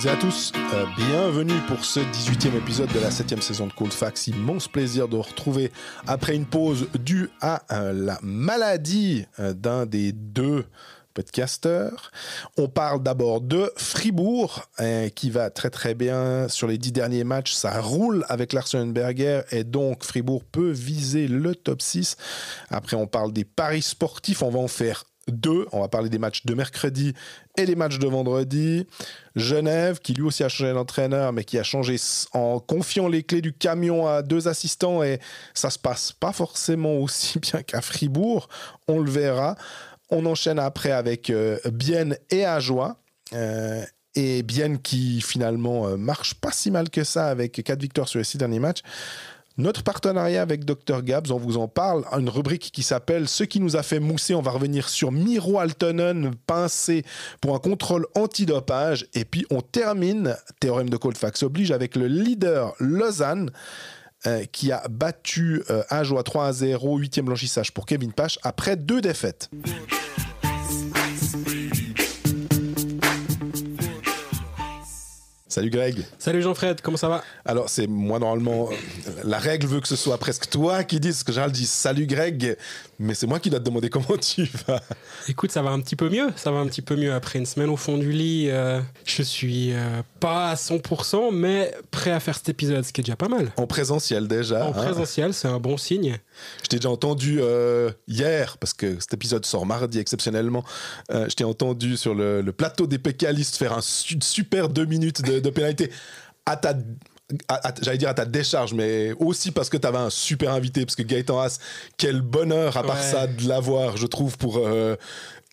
toutes et à tous, bienvenue pour ce 18e épisode de la 7e saison de Cold Facts. Immense plaisir de retrouver après une pause due à la maladie d'un des deux podcasteurs. On parle d'abord de Fribourg qui va très très bien sur les 10 derniers matchs. Ça roule avec Larsenberger et donc Fribourg peut viser le top 6. Après on parle des paris sportifs, on va en faire deux. On va parler des matchs de mercredi et des matchs de vendredi. Genève, qui lui aussi a changé d'entraîneur, mais qui a changé en confiant les clés du camion à deux assistants, et ça se passe pas forcément aussi bien qu'à Fribourg. On le verra. On enchaîne après avec Bienne et Ajoie. Et Bienne qui finalement marche pas si mal que ça avec 4 victoires sur les 6 derniers matchs. Notre partenariat avec Dr Gabs, on vous en parle, une rubrique qui s'appelle « Ce qui nous a fait mousser ». On va revenir sur Miro Aaltonen, pincé pour un contrôle antidopage. Et puis on termine, théorème de Cold Facts oblige, avec le leader Lausanne, qui a battu Ajoie 3-0, 8e blanchissage pour Kevin Pache, après 2 défaites. Salut Greg. Salut Jean-Fred, comment ça va? Alors c'est moi normalement, la règle veut que ce soit presque toi qui dises, parce que Gérald dit salut Greg, mais c'est moi qui dois te demander comment tu vas. Écoute, ça va un petit peu mieux, après une semaine au fond du lit. Je suis pas à 100%, mais prêt à faire cet épisode, ce qui est déjà pas mal. En présentiel déjà. En présentiel, c'est un bon signe. Je t'ai déjà entendu hier, parce que cet épisode sort mardi exceptionnellement, je t'ai entendu sur le plateau des pécalistes faire un super 2 minutes de pénalité j'allais dire à ta décharge, mais aussi parce que tu avais un super invité, parce que Gaëtan Haas, quel bonheur à part ça de l'avoir, je trouve, pour...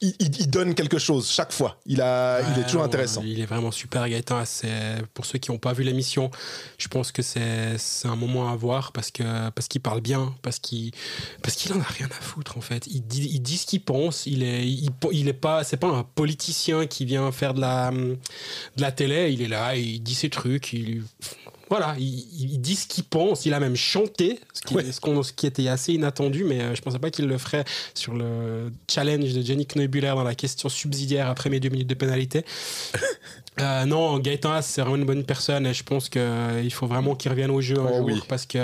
Il donne quelque chose chaque fois. Il est toujours intéressant. Il est vraiment super, Gaëtan. Pour ceux qui n'ont pas vu l'émission, je pense que c'est un moment à voir parce qu'il parle bien, parce qu'il en a rien à foutre en fait. Il dit ce qu'il pense. C'est pas un politicien qui vient faire de la télé. Il est là, il dit ses trucs. Voilà, il dit ce qu'il pense. Il a même chanté, ce qui était assez inattendu, mais je pensais pas qu'il le ferait sur le challenge de Jenny Kneubuller dans la question subsidiaire après mes 2 minutes de pénalité. Non, Gaëtan Haas, c'est vraiment une bonne personne et je pense qu'il faut vraiment qu'il revienne au jeu un jour parce qu'il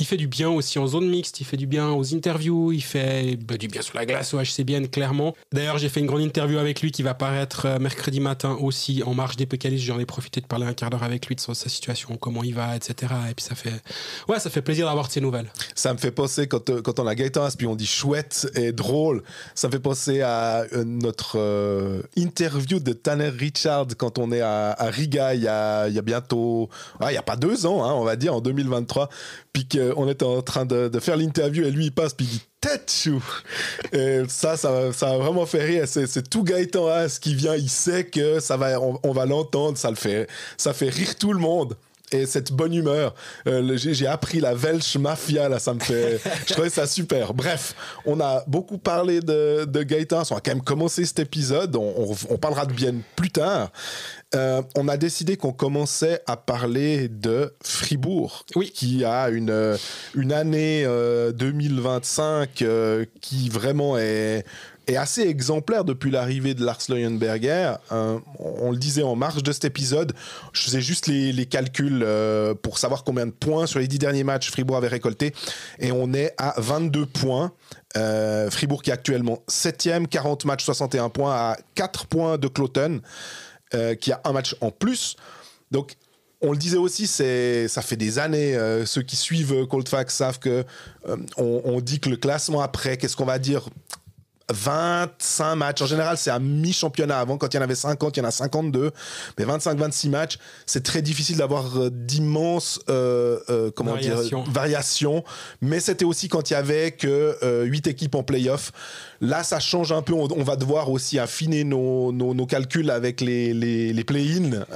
fait du bien aussi en zone mixte, il fait du bien aux interviews, il fait du bien sur la glace au HCBN, clairement. D'ailleurs, j'ai fait une grande interview avec lui qui va paraître mercredi matin aussi en marge des pécalistes. J'en ai profité de parler un quart d'heure avec lui de sa situation, comment il va, etc. Et puis ça fait plaisir d'avoir de ses nouvelles. Ça me fait penser, quand on a Gaëtan Haas, puis on dit chouette et drôle, ça me fait penser à notre interview de Tanner Richard quand on est à Riga il y a bientôt, il n'y a pas 2 ans, on va dire, en 2023, puis qu'on était en train de faire l'interview et lui il passe puis il dit Tetchou. Et ça a vraiment fait rire. C'est tout Gaëtan Haas qui vient, il sait que on va l'entendre, ça fait rire tout le monde. Et cette bonne humeur, j'ai appris la Welsh Mafia, là, je trouvais ça super. Bref, on a beaucoup parlé de Gaëtan, on va quand même commencer cet épisode, on parlera de Bienne plus tard. On a décidé qu'on commençait à parler de Fribourg, qui a une année 2025 qui vraiment est assez exemplaire depuis l'arrivée de Lars Leuenberger. On le disait en marge de cet épisode, je faisais juste les calculs pour savoir combien de points sur les 10 derniers matchs Fribourg avait récolté, et on est à 22 points. Fribourg qui est actuellement 7e, 40 matchs, 61 points, à 4 points de Cloten, qui a un match en plus. Donc, on le disait aussi, ça fait des années, ceux qui suivent Cold Facts savent que on dit que le classement après, qu'est-ce qu'on va dire, 25 matchs. En général, c'est à mi-championnat. Avant, quand il y en avait 50, il y en a 52. Mais 25-26 matchs, c'est très difficile d'avoir d'immenses variations. Mais c'était aussi quand il y avait que 8 équipes en play-off. Là, ça change un peu. On va devoir aussi affiner nos calculs avec les play-in.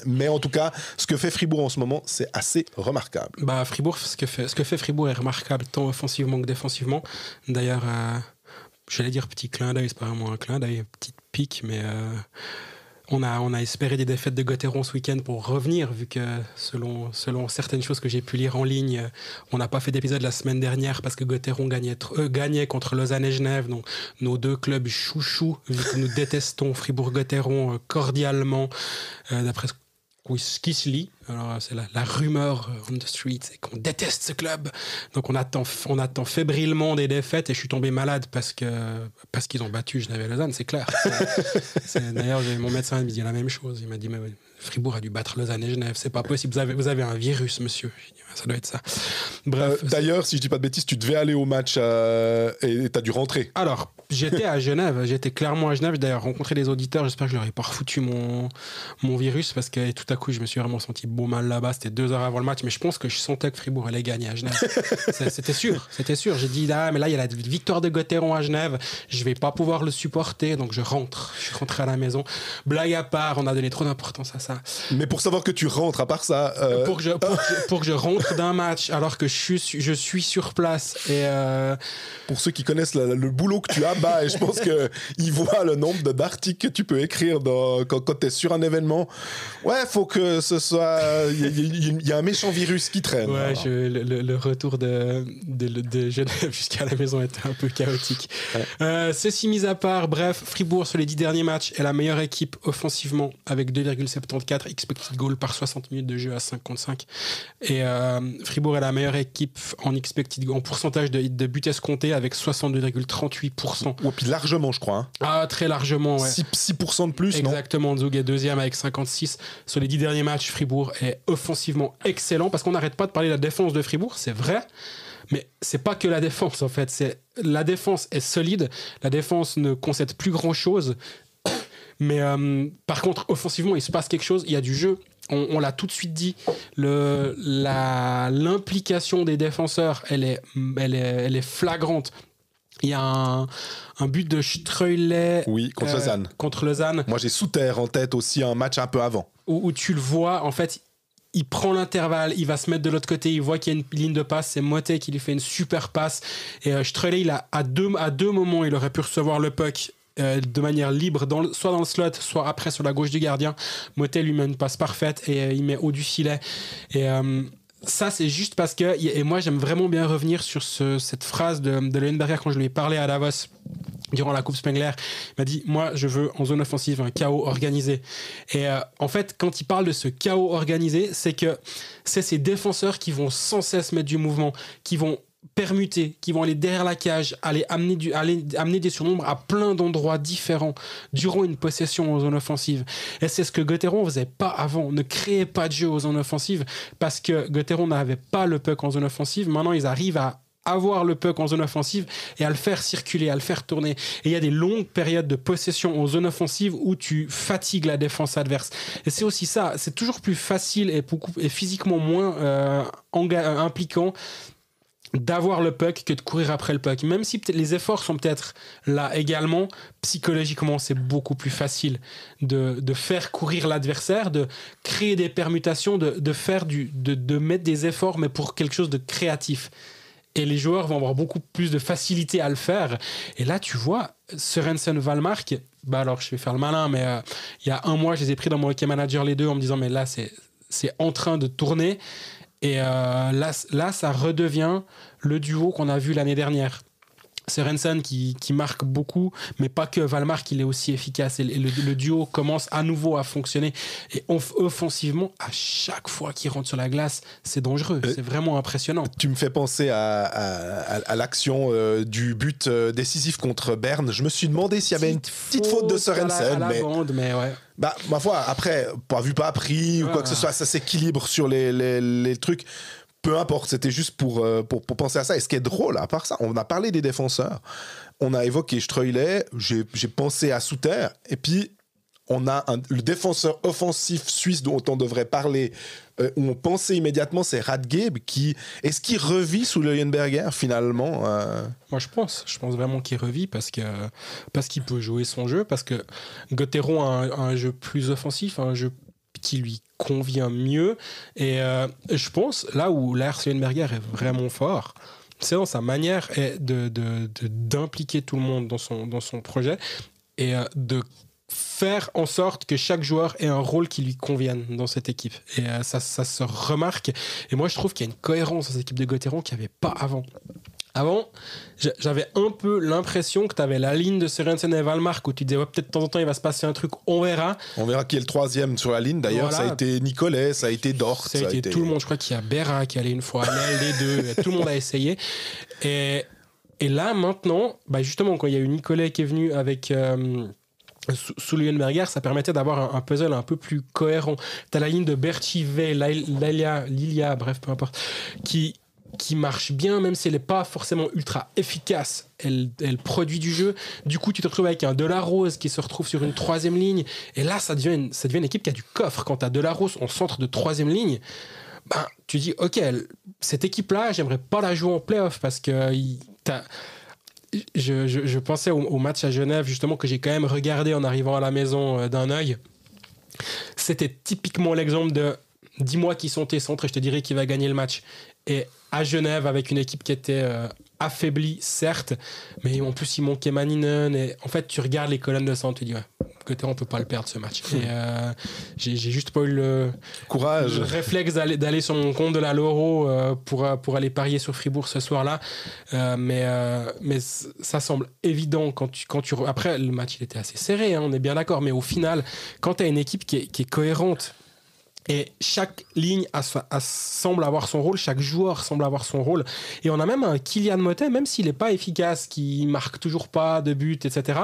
Mais en tout cas, ce que fait Fribourg en ce moment, c'est assez remarquable. Fribourg, ce que fait Fribourg est remarquable, tant offensivement que défensivement. D'ailleurs... j'allais dire petit clin d'œil, c'est pas vraiment un clin d'œil, petite pique, mais On a espéré des défaites de Gauthieron ce week-end pour revenir, vu que selon certaines choses que j'ai pu lire en ligne, on n'a pas fait d'épisode la semaine dernière parce que Gauthieron gagnait contre Lausanne et Genève, donc nos deux clubs chouchous, vu que nous détestons Fribourg-Gauthieron cordialement, d'après ce qui se lit. Alors, c'est la rumeur on the street, c'est qu'on déteste ce club. Donc on attend fébrilement des défaites et je suis tombé malade parce qu'ils ont battu Genève et Lausanne, c'est clair. D'ailleurs, mon médecin me dit la même chose. Il m'a dit, mais Fribourg a dû battre Lausanne et Genève, c'est pas possible. Vous avez un virus, monsieur. J'ai dit, ça doit être ça. Bref. D'ailleurs, si je dis pas de bêtises, tu devais aller au match et t'as dû rentrer. Alors, j'étais à Genève, j'étais clairement à Genève. J'ai d'ailleurs rencontré les auditeurs, j'espère que je leur ai pas refoutu mon virus parce que tout à coup, je me suis vraiment senti beau mal là-bas. C'était 2 heures avant le match, mais je pense que je sentais que Fribourg allait gagner à Genève. C'était sûr. J'ai dit, mais là, il y a la victoire de Gauthieron à Genève, je vais pas pouvoir le supporter, donc je rentre. Je suis rentré à la maison. Blague à part, on a donné trop d'importance à ça. Mais pour savoir que tu rentres, à part ça... Pour que je rentre d'un match alors que je suis sur place. Et pour ceux qui connaissent le boulot que tu as, et je pense qu'ils voient le nombre d'articles que tu peux écrire quand tu es sur un événement. Ouais, faut que ce soit... Il y a un méchant virus qui traîne. Ouais, le retour de Genève jusqu'à la maison était un peu chaotique. Ouais. Ceci mis à part, bref, Fribourg sur les 10 derniers matchs est la meilleure équipe offensivement avec 2,74 expected goal par 60 minutes de jeu à 5,5. Et Fribourg est la meilleure équipe en pourcentage de buts escomptés avec 62,38%. Ouais, puis largement, je crois. Hein. Ah, très largement, ouais. 6% de plus, exactement, Zug est deuxième avec 56. Sur les 10 derniers matchs, Fribourg est offensivement excellent parce qu'on n'arrête pas de parler de la défense de Fribourg, c'est vrai. Mais c'est pas que la défense, en fait. La défense est solide. La défense ne concède plus grand-chose. Mais par contre, offensivement, il se passe quelque chose. Il y a du jeu. On l'a tout de suite dit. L'implication des défenseurs, elle est flagrante. Il y a un but de Streulet contre Lausanne. Moi, j'ai Souter en tête aussi, un match un peu avant. Où tu le vois, en fait... Il prend l'intervalle, il va se mettre de l'autre côté, il voit qu'il y a une ligne de passe, c'est Motet qui lui fait une super passe. Et Streulet, à deux moments, il aurait pu recevoir le puck de manière libre, soit dans le slot, soit après sur la gauche du gardien. Motet lui met une passe parfaite et il met haut du filet. Et ça, c'est juste parce que... Et moi, j'aime vraiment bien revenir sur cette phrase de Leuenberger quand je lui ai parlé à Davos. Durant la Coupe Spengler, il m'a dit, moi, je veux en zone offensive un chaos organisé. Et en fait, quand il parle de ce chaos organisé, c'est que c'est ces défenseurs qui vont sans cesse mettre du mouvement, qui vont permuter, qui vont aller derrière la cage, aller amener des surnombres à plein d'endroits différents durant une possession en zone offensive. Et c'est ce que Gauthieron faisait pas avant, ne créait pas de jeu en zone offensive parce que Gauthieron n'avait pas le puck en zone offensive. Maintenant, ils arrivent à avoir le puck en zone offensive et à le faire circuler, à le faire tourner. Et il y a des longues périodes de possession en zone offensive où tu fatigues la défense adverse. Et c'est aussi ça, c'est toujours plus facile et physiquement moins impliquant d'avoir le puck que de courir après le puck. Même si les efforts sont peut-être là également, psychologiquement, c'est beaucoup plus facile de faire courir l'adversaire, de créer des permutations, de mettre des efforts, mais pour quelque chose de créatif. Et les joueurs vont avoir beaucoup plus de facilité à le faire. Et là, tu vois, Sørensen-Wallmark, alors je vais faire le malin, mais il y a un mois, je les ai pris dans mon hockey manager les deux en me disant, mais là, c'est en train de tourner. Et là, ça redevient le duo qu'on a vu l'année dernière. Sørensen qui marque beaucoup, mais pas que. Wallmark, il est aussi efficace. Et le duo commence à nouveau à fonctionner. Et offensivement, à chaque fois qu'il rentre sur la glace, c'est dangereux. C'est vraiment impressionnant. Tu me fais penser à l'action du but décisif contre Berne. Je me suis demandé s'il y avait une petite faute de Sørensen. À la bande, mais ouais. Ma foi, après, pas vu, pas appris ou quoi que ce soit, ça s'équilibre sur les trucs. Peu importe, c'était juste pour penser à ça. Et ce qui est drôle, à part ça, on a parlé des défenseurs, on a évoqué Streulet, j'ai pensé à Souter, et puis on a le défenseur offensif suisse dont on devrait parler, où on pensait immédiatement, c'est Radgeb, est-ce qu'il revit sous Leuenberger finalement Moi je pense vraiment qu'il revit parce qu'il peut jouer son jeu, parce que Gauthieron a un jeu plus offensif, un jeu qui lui convient mieux. Et je pense, là où Lars Leuenberger est vraiment fort, c'est dans sa manière d'impliquer tout le monde dans son projet et de faire en sorte que chaque joueur ait un rôle qui lui convienne dans cette équipe. Et ça se remarque. Et moi, je trouve qu'il y a une cohérence dans cette équipe de Gauthieron qu'il n'y avait pas avant. Avant, j'avais un peu l'impression que tu avais la ligne de Sørensen et Wallmark où tu disais peut-être de temps en temps il va se passer un truc, on verra. On verra qui est le troisième sur la ligne. D'ailleurs, voilà. Ça a été Nicolet, ça a été Dort. Ça a été tout le monde. Je crois qu'il y a Béra qui allait une fois, les deux. Tout le monde a essayé. Et là, maintenant, justement, quand il y a eu Nicolet qui est venu avec... sous Leuenberger, ça permettait d'avoir un puzzle un peu plus cohérent. Tu as la ligne de Berchivet, Lilia, bref, peu importe, qui marche bien, même si elle n'est pas forcément ultra efficace. Elle produit du jeu. Du coup, tu te retrouves avec un Delarose qui se retrouve sur une troisième ligne. Et là, ça devient une équipe qui a du coffre. Quand tu as Delarose en centre de troisième ligne, tu dis, OK, cette équipe-là, j'aimerais pas la jouer en play-off parce que je pensais au match à Genève, justement, que j'ai quand même regardé en arrivant à la maison d'un œil. C'était typiquement l'exemple de dis-moi qui sont tes centres et je te dirai qui va gagner le match. Et à Genève, avec une équipe qui était affaiblie, certes, mais en plus, il manquait Maninen. Et en fait, tu regardes les colonnes de centre, tu dis, Gauthieron, on peut pas le perdre ce match. Et j'ai juste pas eu le réflexe d'aller sur mon compte de la Loro pour aller parier sur Fribourg ce soir-là. Mais ça semble évident quand tu après, le match, il était assez serré, hein, on est bien d'accord. Mais au final, quand tu as une équipe qui est cohérente, et chaque ligne semble avoir son rôle, chaque joueur semble avoir son rôle. Et on a même un Kylian Motet, même s'il n'est pas efficace, qui marque toujours pas de but, etc.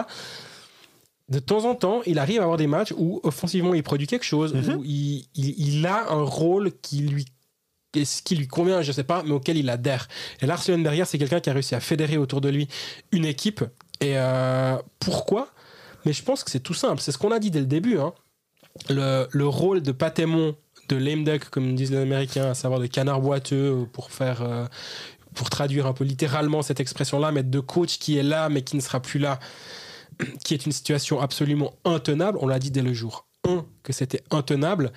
De temps en temps, il arrive à avoir des matchs où offensivement il produit quelque chose, où il a un rôle qui lui convient, je sais pas, mais auquel il adhère. Et Lars Leuenberger, c'est quelqu'un qui a réussi à fédérer autour de lui une équipe. Et pourquoi ? Mais je pense que c'est tout simple. C'est ce qu'on a dit dès le début, hein. Le rôle de Patémon, de lame duck, comme disent les Américains, à savoir de canard boiteux, pour traduire un peu littéralement cette expression-là, mais de coach qui est là, mais qui ne sera plus là, qui est une situation absolument intenable. On l'a dit dès le jour 1 que c'était intenable.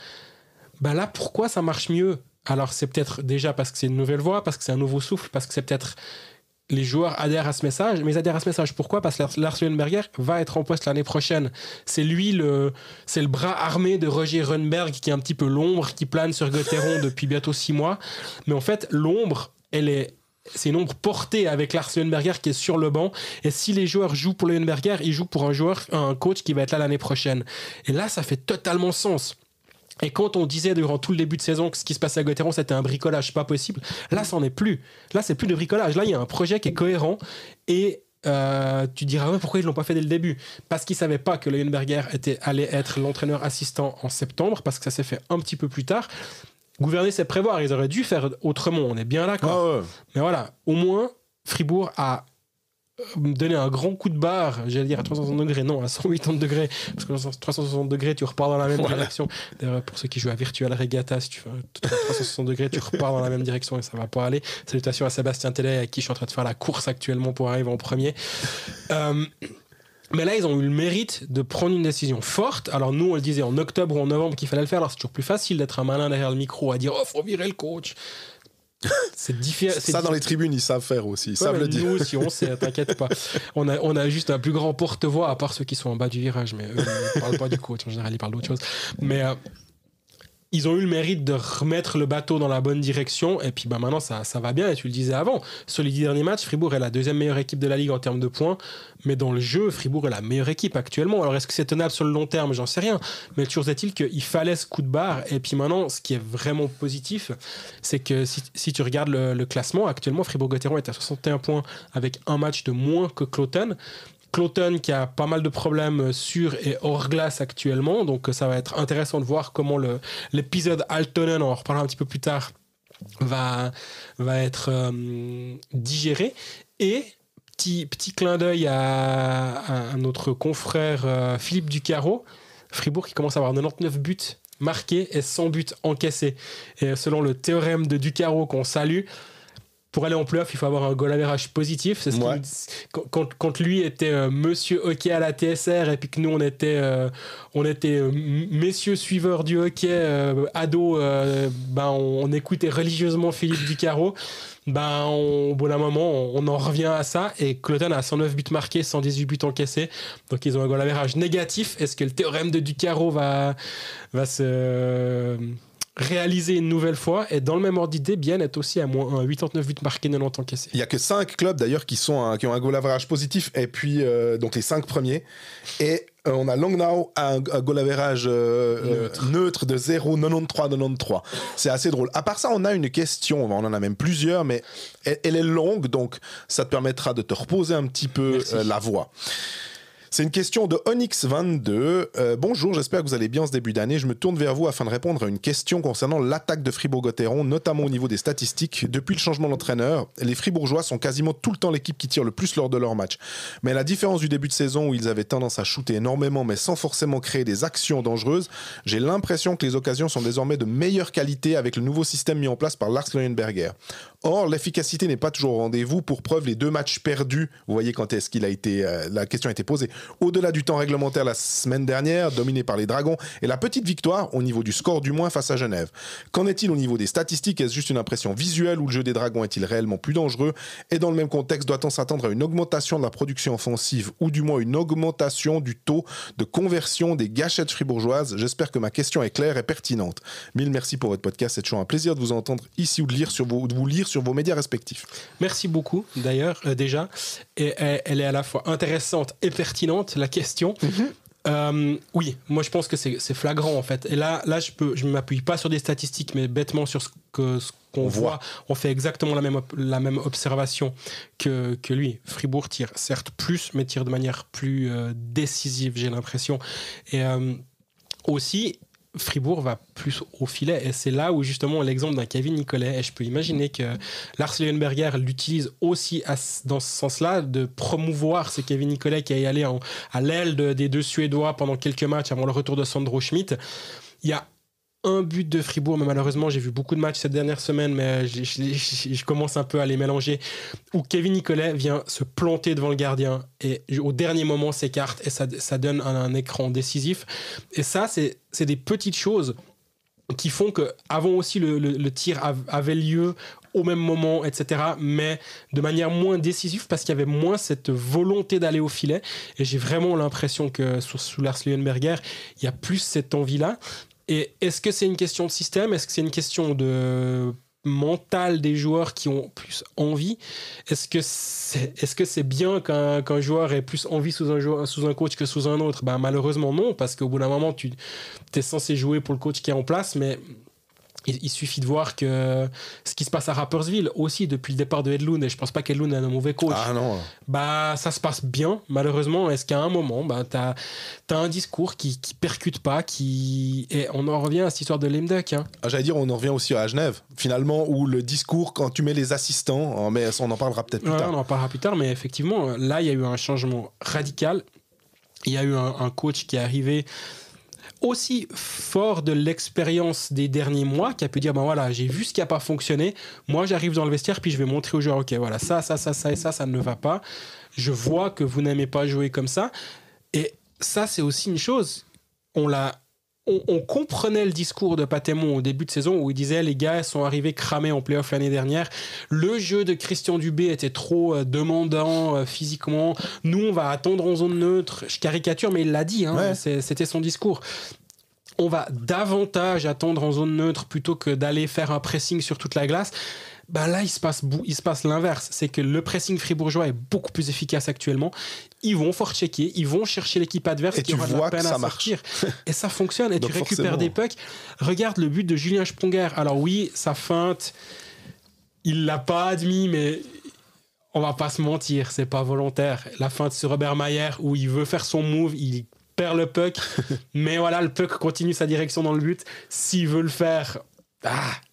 Là, pourquoi ça marche mieux ? Alors, c'est peut-être déjà parce que c'est une nouvelle voie, parce que c'est un nouveau souffle, parce que c'est peut-être... Les joueurs adhèrent à ce message, mais ils adhèrent à ce message. Pourquoi ? Parce que Lars Leuenberger va être en poste l'année prochaine. C'est lui, c'est le bras armé de Roger Rönnberg, qui est un petit peu l'ombre qui plane sur Gauthieron depuis bientôt 6 mois. Mais en fait, l'ombre, c'est une ombre portée avec Lars Leuenberger qui est sur le banc. Et si les joueurs jouent pour Leuenberger, ils jouent pour un coach qui va être là l'année prochaine. Et là, ça fait totalement sens. Et quand on disait durant tout le début de saison que ce qui se passait à Gauthieron c'était un bricolage pas possible, là ça n'en est plus. Là c'est plus de bricolage. Là il y a un projet qui est cohérent et tu diras pourquoi ils l'ont pas fait dès le début ? Parce qu'ils savaient pas que Leuenberger allait être l'entraîneur assistant en septembre, parce que ça s'est fait un petit peu plus tard. Gouverner c'est prévoir, ils auraient dû faire autrement, on est bien d'accord. Ah ouais. Mais voilà, au moins Fribourg a donner un grand coup de barre, j'allais dire à 360 degrés, non, à 180 degrés, parce que dans 360 degrés, tu repars dans la même direction. D'ailleurs, pour ceux qui jouent à Virtual Regatta, si tu fais 360 degrés, tu repars dans la même direction et ça va pas aller. Salutations à Sébastien Tellet, avec qui je suis en train de faire la course actuellement pour arriver en premier. Mais là, ils ont eu le mérite de prendre une décision forte. Alors nous, on le disait en octobre ou en novembre qu'il fallait le faire, alors c'est toujours plus facile d'être un malin derrière le micro à dire « Oh, faut virer le coach !» C'est difficile. Ça, dans les tribunes, ils savent faire aussi. Ils savent le dire. Nous aussi, on sait, t'inquiète pas. On a juste un plus grand porte-voix, à part ceux qui sont en bas du virage, mais eux, ils ne parlent pas du coach. En général, ils parlent d'autre chose. Mais ils ont eu le mérite de remettre le bateau dans la bonne direction. Et puis maintenant, ça va bien. Et tu le disais avant, sur les 10 derniers matchs, Fribourg est la deuxième meilleure équipe de la Ligue en termes de points. Mais dans le jeu, Fribourg est la meilleure équipe actuellement. Alors, est-ce que c'est tenable sur le long terme ? J'en sais rien. Mais toujours est-il qu'il fallait ce coup de barre. Et puis maintenant, ce qui est vraiment positif, c'est que si tu regardes le classement, actuellement, Fribourg-Gauthieron est à 61 points avec un match de moins que Cloton. Cloton qui a pas mal de problèmes sur et hors glace actuellement, donc ça va être intéressant de voir comment l'épisode Altonen, on en reparlera un petit peu plus tard, va être digéré. Et petit clin d'œil à notre confrère Philippe Ducarreau, Fribourg qui commence à avoir 99 buts marqués et 100 buts encaissés. Et selon le théorème de Ducarreau qu'on salue, pour aller en playoff, il faut avoir un goal average positif. C'est ce Ouais. quand lui était monsieur hockey à la TSR et puis que nous on était messieurs suiveurs du hockey ados, on écoutait religieusement Philippe Ducarreau. Au bout d'un moment, on en revient à ça. Et Cloton a 109 buts marqués, 118 buts encaissés. Donc ils ont un goal average négatif. Est-ce que le théorème de Ducarreau va se réaliser une nouvelle fois? Et dans le même ordre d'idée, Bienne est aussi à moins 89 buts marqués, 90 encaissés. Il n'y a que 5 clubs d'ailleurs qui ont un goal average positif, et puis donc les 5 premiers. Et on a Langnau à un goal average neutre de 0,93. C'est assez drôle. À part ça, on a une question, on en a même plusieurs, mais elle est longue, donc ça te permettra de te reposer un petit peu la voix. C'est une question de Onyx22. Bonjour, j'espère que vous allez bien ce début d'année. Je me tourne vers vous afin de répondre à une question concernant l'attaque de Fribourg-Gotteron, notamment au niveau des statistiques. Depuis le changement d'entraîneur, les Fribourgeois sont quasiment tout le temps l'équipe qui tire le plus lors de leur match. Mais à la différence du début de saison où ils avaient tendance à shooter énormément mais sans forcément créer des actions dangereuses, j'ai l'impression que les occasions sont désormais de meilleure qualité avec le nouveau système mis en place par Lars Leuenberger. Or, l'efficacité n'est pas toujours au rendez-vous. Pour preuve, les 2 matchs perdus, vous voyez quand est-ce qu'il a été, la question a été posée, au-delà du temps réglementaire la semaine dernière, dominé par les Dragons, et la petite victoire au niveau du score du moins face à Genève. Qu'en est-il au niveau des statistiques? Est-ce juste une impression visuelle ou le jeu des Dragons est-il réellement plus dangereux? Et dans le même contexte, doit-on s'attendre à une augmentation de la production offensive ou du moins une augmentation du taux de conversion des gâchettes fribourgeoises? J'espère que ma question est claire et pertinente. Mille merci pour votre podcast, c'est toujours un plaisir de vous entendre ici ou de vous lire sur vos médias respectifs. Merci beaucoup d'ailleurs déjà, et elle est à la fois intéressante et pertinente la question. Oui, moi je pense que c'est flagrant en fait, et là je m'appuie pas sur des statistiques mais bêtement sur ce qu'on voit. On fait exactement la même observation que lui. Fribourg tire certes plus mais tire de manière plus décisive, j'ai l'impression, et aussi Fribourg va plus au filet, et c'est là où justement l'exemple d'un Kevin Nicolet, et je peux imaginer que Lars Leuenberger l'utilise aussi dans ce sens-là, de promouvoir ce Kevin Nicolet qui est allé à l'aile des 2 Suédois pendant quelques matchs avant le retour de Sandro Schmidt. Il y a un but de Fribourg, mais malheureusement j'ai vu beaucoup de matchs cette dernière semaine, mais je commence un peu à les mélanger, où Kevin Nicolet vient se planter devant le gardien et au dernier moment s'écarte, et ça donne un écran décisif. Et ça c'est des petites choses qui font que avant aussi le tir avait lieu au même moment, etc., mais de manière moins décisive parce qu'il y avait moins cette volonté d'aller au filet. Et j'ai vraiment l'impression que sous Lars Leuenberger il y a plus cette envie-là. Et est-ce que c'est une question de système? Est-ce que c'est une question de mental des joueurs qui ont plus envie? Est-ce que c'est bien qu'un joueur ait plus envie sous un coach que sous un autre? Malheureusement non, parce qu'au bout d'un moment tu es censé jouer pour le coach qui est en place, mais il suffit de voir que ce qui se passe à Rapperswil aussi depuis le départ de Edlund, et je pense pas qu'Edlund est un mauvais coach. Ah non. Ça se passe bien, malheureusement. Est-ce qu'à un moment, t'as un discours qui percute pas, et on en revient à cette histoire de lame duck. J'allais dire, on en revient aussi à Genève, finalement, où le discours, quand tu mets les assistants, mais on en parlera peut-être plus tard. On en parlera plus tard, mais effectivement, là, il y a eu un changement radical. Il y a eu un coach qui est arrivé aussi fort de l'expérience des derniers mois, qui a pu dire voilà, j'ai vu ce qui n'a pas fonctionné, moi j'arrive dans le vestiaire puis je vais montrer aux joueurs, ok, voilà, ça et ça ne va pas, je vois que vous n'aimez pas jouer comme ça. Et ça c'est aussi une chose, on comprenait le discours de Patémon au début de saison où il disait les gars sont arrivés cramés en play-off l'année dernière, le jeu de Christian Dubé était trop demandant physiquement, nous on va attendre en zone neutre, je caricature mais il l'a dit, c'était son discours. On va davantage attendre en zone neutre plutôt que d'aller faire un pressing sur toute la glace. Là il se passe l'inverse, c'est que le pressing fribourgeois est beaucoup plus efficace actuellement. Ils vont forechecker, ils vont chercher l'équipe adverse et qui aura de la peine à sortir, et ça fonctionne, et tu récupères des pucks. Regarde le but de Julien Sprunger, alors oui, sa feinte il l'a pas admis, mais on va pas se mentir, c'est pas volontaire. La feinte sur Robert Mayer où il veut faire son move, il perd le puck mais voilà, le puck continue sa direction dans le but. S'il veut le faire,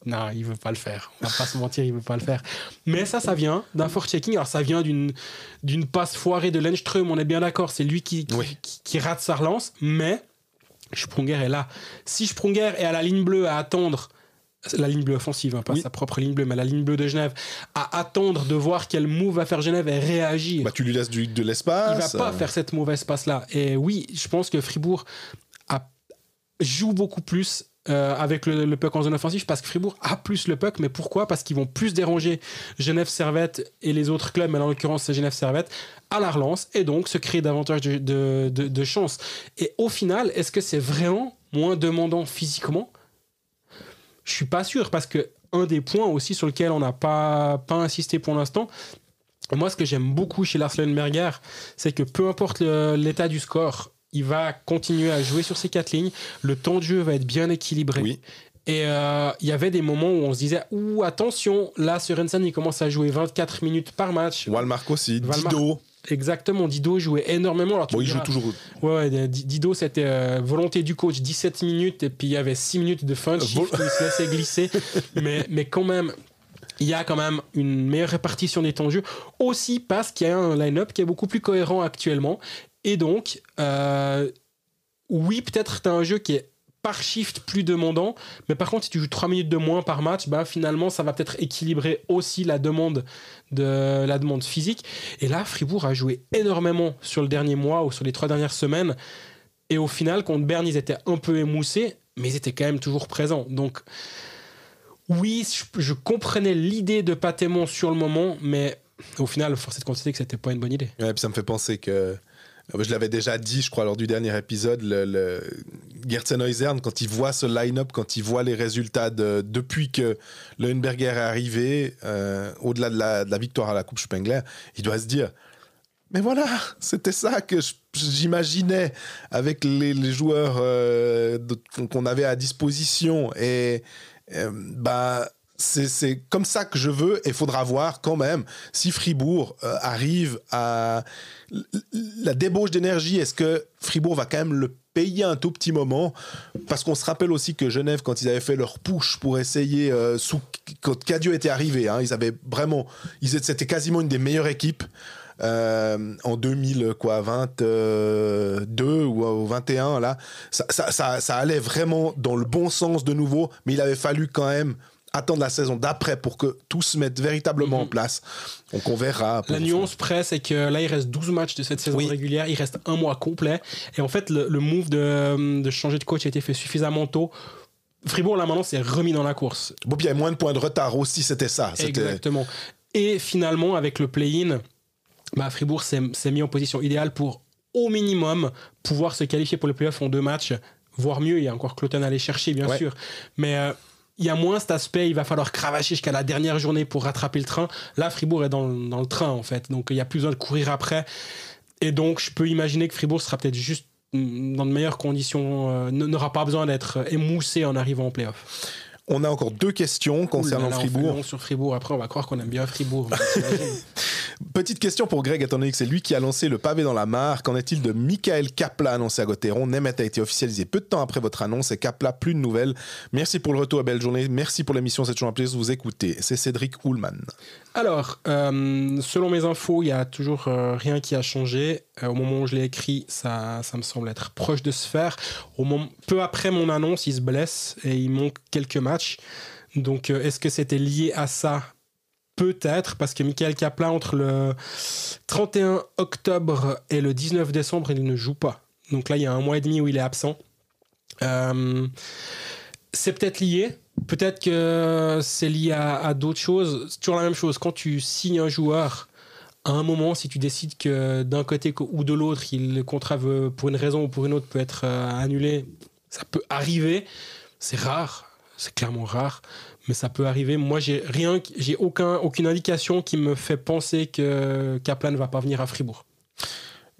non, il veut pas le faire. On va pas se mentir, il veut pas le faire. Mais ça vient d'un forechecking. Alors ça vient d'une passe foirée de Lennström, on est bien d'accord. C'est lui qui rate sa relance. Mais Sprunger est là. Si Sprunger est à la ligne bleue à attendre la ligne bleue offensive, pas sa propre ligne bleue, mais la ligne bleue de Genève, à attendre de voir quel move va faire Genève et réagir. Tu lui laisses de l'espace. Il va pas faire cette mauvaise passe-là. Et oui, je pense que Fribourg joue beaucoup plus avec le puck en zone offensive parce que Fribourg a plus le puck. Mais pourquoi ? Parce qu'ils vont plus déranger Genève Servette et les autres clubs, mais en l'occurrence c'est Genève Servette, à la relance et donc se créer davantage de chances. Et au final, est-ce que c'est vraiment moins demandant physiquement ? Je suis pas sûr parce que un des points aussi sur lequel on n'a pas insisté pour l'instant, moi ce que j'aime beaucoup chez Lars Leuenberger, c'est que peu importe l'état du score, il va continuer à jouer sur ses 4 lignes, le temps de jeu va être bien équilibré. Oui. Et il y avait des moments où on se disait attention, là Sørensen il commence à jouer 24 minutes par match. Wallmark aussi, Dido. Exactement, Dido jouait énormément. Alors, il joue toujours. Ouais, Dido, c'était volonté du coach, 17 minutes, et puis il y avait 6 minutes de fin de shift où il se laissait glisser. mais quand même, il y a quand même une meilleure répartition des temps de jeu, aussi parce qu'il y a un line-up qui est beaucoup plus cohérent actuellement. Et donc, oui, peut-être tu as un jeu qui est par shift plus demandant, mais par contre si tu joues 3 minutes de moins par match, finalement ça va peut-être équilibrer aussi la demande physique. Et là Fribourg a joué énormément sur le dernier mois ou sur les 3 dernières semaines, et au final contre Berne ils étaient un peu émoussés, mais ils étaient quand même toujours présents. Donc oui, je comprenais l'idée de Patémon sur le moment, mais au final force est de constater que c'était pas une bonne idée. Ouais, puis ça me fait penser que je l'avais déjà dit, je crois, lors du dernier épisode, le Gertsen Eusern, quand il voit ce line-up, quand il voit les résultats depuis que Leuenberger est arrivé, au-delà de la victoire à la Coupe Spengler, il doit se dire « Mais voilà, c'était ça que j'imaginais avec les joueurs qu'on avait à disposition. » Et c'est comme ça que je veux, et il faudra voir quand même si Fribourg arrive à la débauche d'énergie. Est-ce que Fribourg va quand même le payer un tout petit moment, parce qu'on se rappelle aussi que Genève, quand ils avaient fait leur push pour essayer quand Cadieux était arrivé, ils avaient vraiment, c'était quasiment une des meilleures équipes en 2022 ou 21 là, ça allait vraiment dans le bon sens de nouveau, mais il avait fallu quand même attendre la saison d'après pour que tout se mette véritablement en place. Donc on verra. La nuance près, c'est que là il reste 12 matchs de cette saison régulière, il reste un mois complet, et en fait le move de changer de coach a été fait suffisamment tôt. Fribourg là maintenant s'est remis dans la course. Bon, puis il y a moins de points de retard aussi, c'était ça. Exactement. Et finalement avec le play-in, Fribourg s'est mis en position idéale pour au minimum pouvoir se qualifier pour les playoffs en 2 matchs, voire mieux. Il y a encore Cloton à aller chercher bien sûr, mais il y a moins cet aspect, il va falloir cravacher jusqu'à la dernière journée pour rattraper le train. Là, Fribourg est dans le train, en fait. Donc, il n'y a plus besoin de courir après. Et donc, je peux imaginer que Fribourg sera peut-être juste dans de meilleures conditions, n'aura pas besoin d'être émoussé en arrivant en play-off. On a encore 2 questions concernant Fribourg. On fait long sur Fribourg. Après, on va croire qu'on aime bien Fribourg. Petite question pour Greg, étant donné que c'est lui qui a lancé le pavé dans la mare. Qu'en est-il de Michael Kapla, annoncé à Gauthieron? Nemeth a été officialisé peu de temps après votre annonce, et Kapla, plus de nouvelles. Merci pour le retour, à belle journée. Merci pour l'émission, c'est toujours un plaisir de vous écouter. C'est Cédric Ullmann. Alors, selon mes infos, il n'y a toujours rien qui a changé. Au moment où je l'ai écrit, ça me semble être proche de se faire. Peu après mon annonce, il se blesse et il manque quelques matchs. Donc, est-ce que c'était lié à ça ? Peut-être, parce que Michael Kapla, entre le 31 octobre et le 19 décembre, il ne joue pas. Donc là, il y a 1 mois et demi où il est absent. C'est peut-être lié. Peut-être que c'est lié à d'autres choses. C'est toujours la même chose. Quand tu signes un joueur, à un moment, si tu décides que d'un côté ou de l'autre, le contrat pour une raison ou pour une autre peut être annulé, ça peut arriver. C'est rare. C'est clairement rare, mais ça peut arriver. Moi, j'ai aucune indication qui me fait penser que Kaplan ne va pas venir à Fribourg.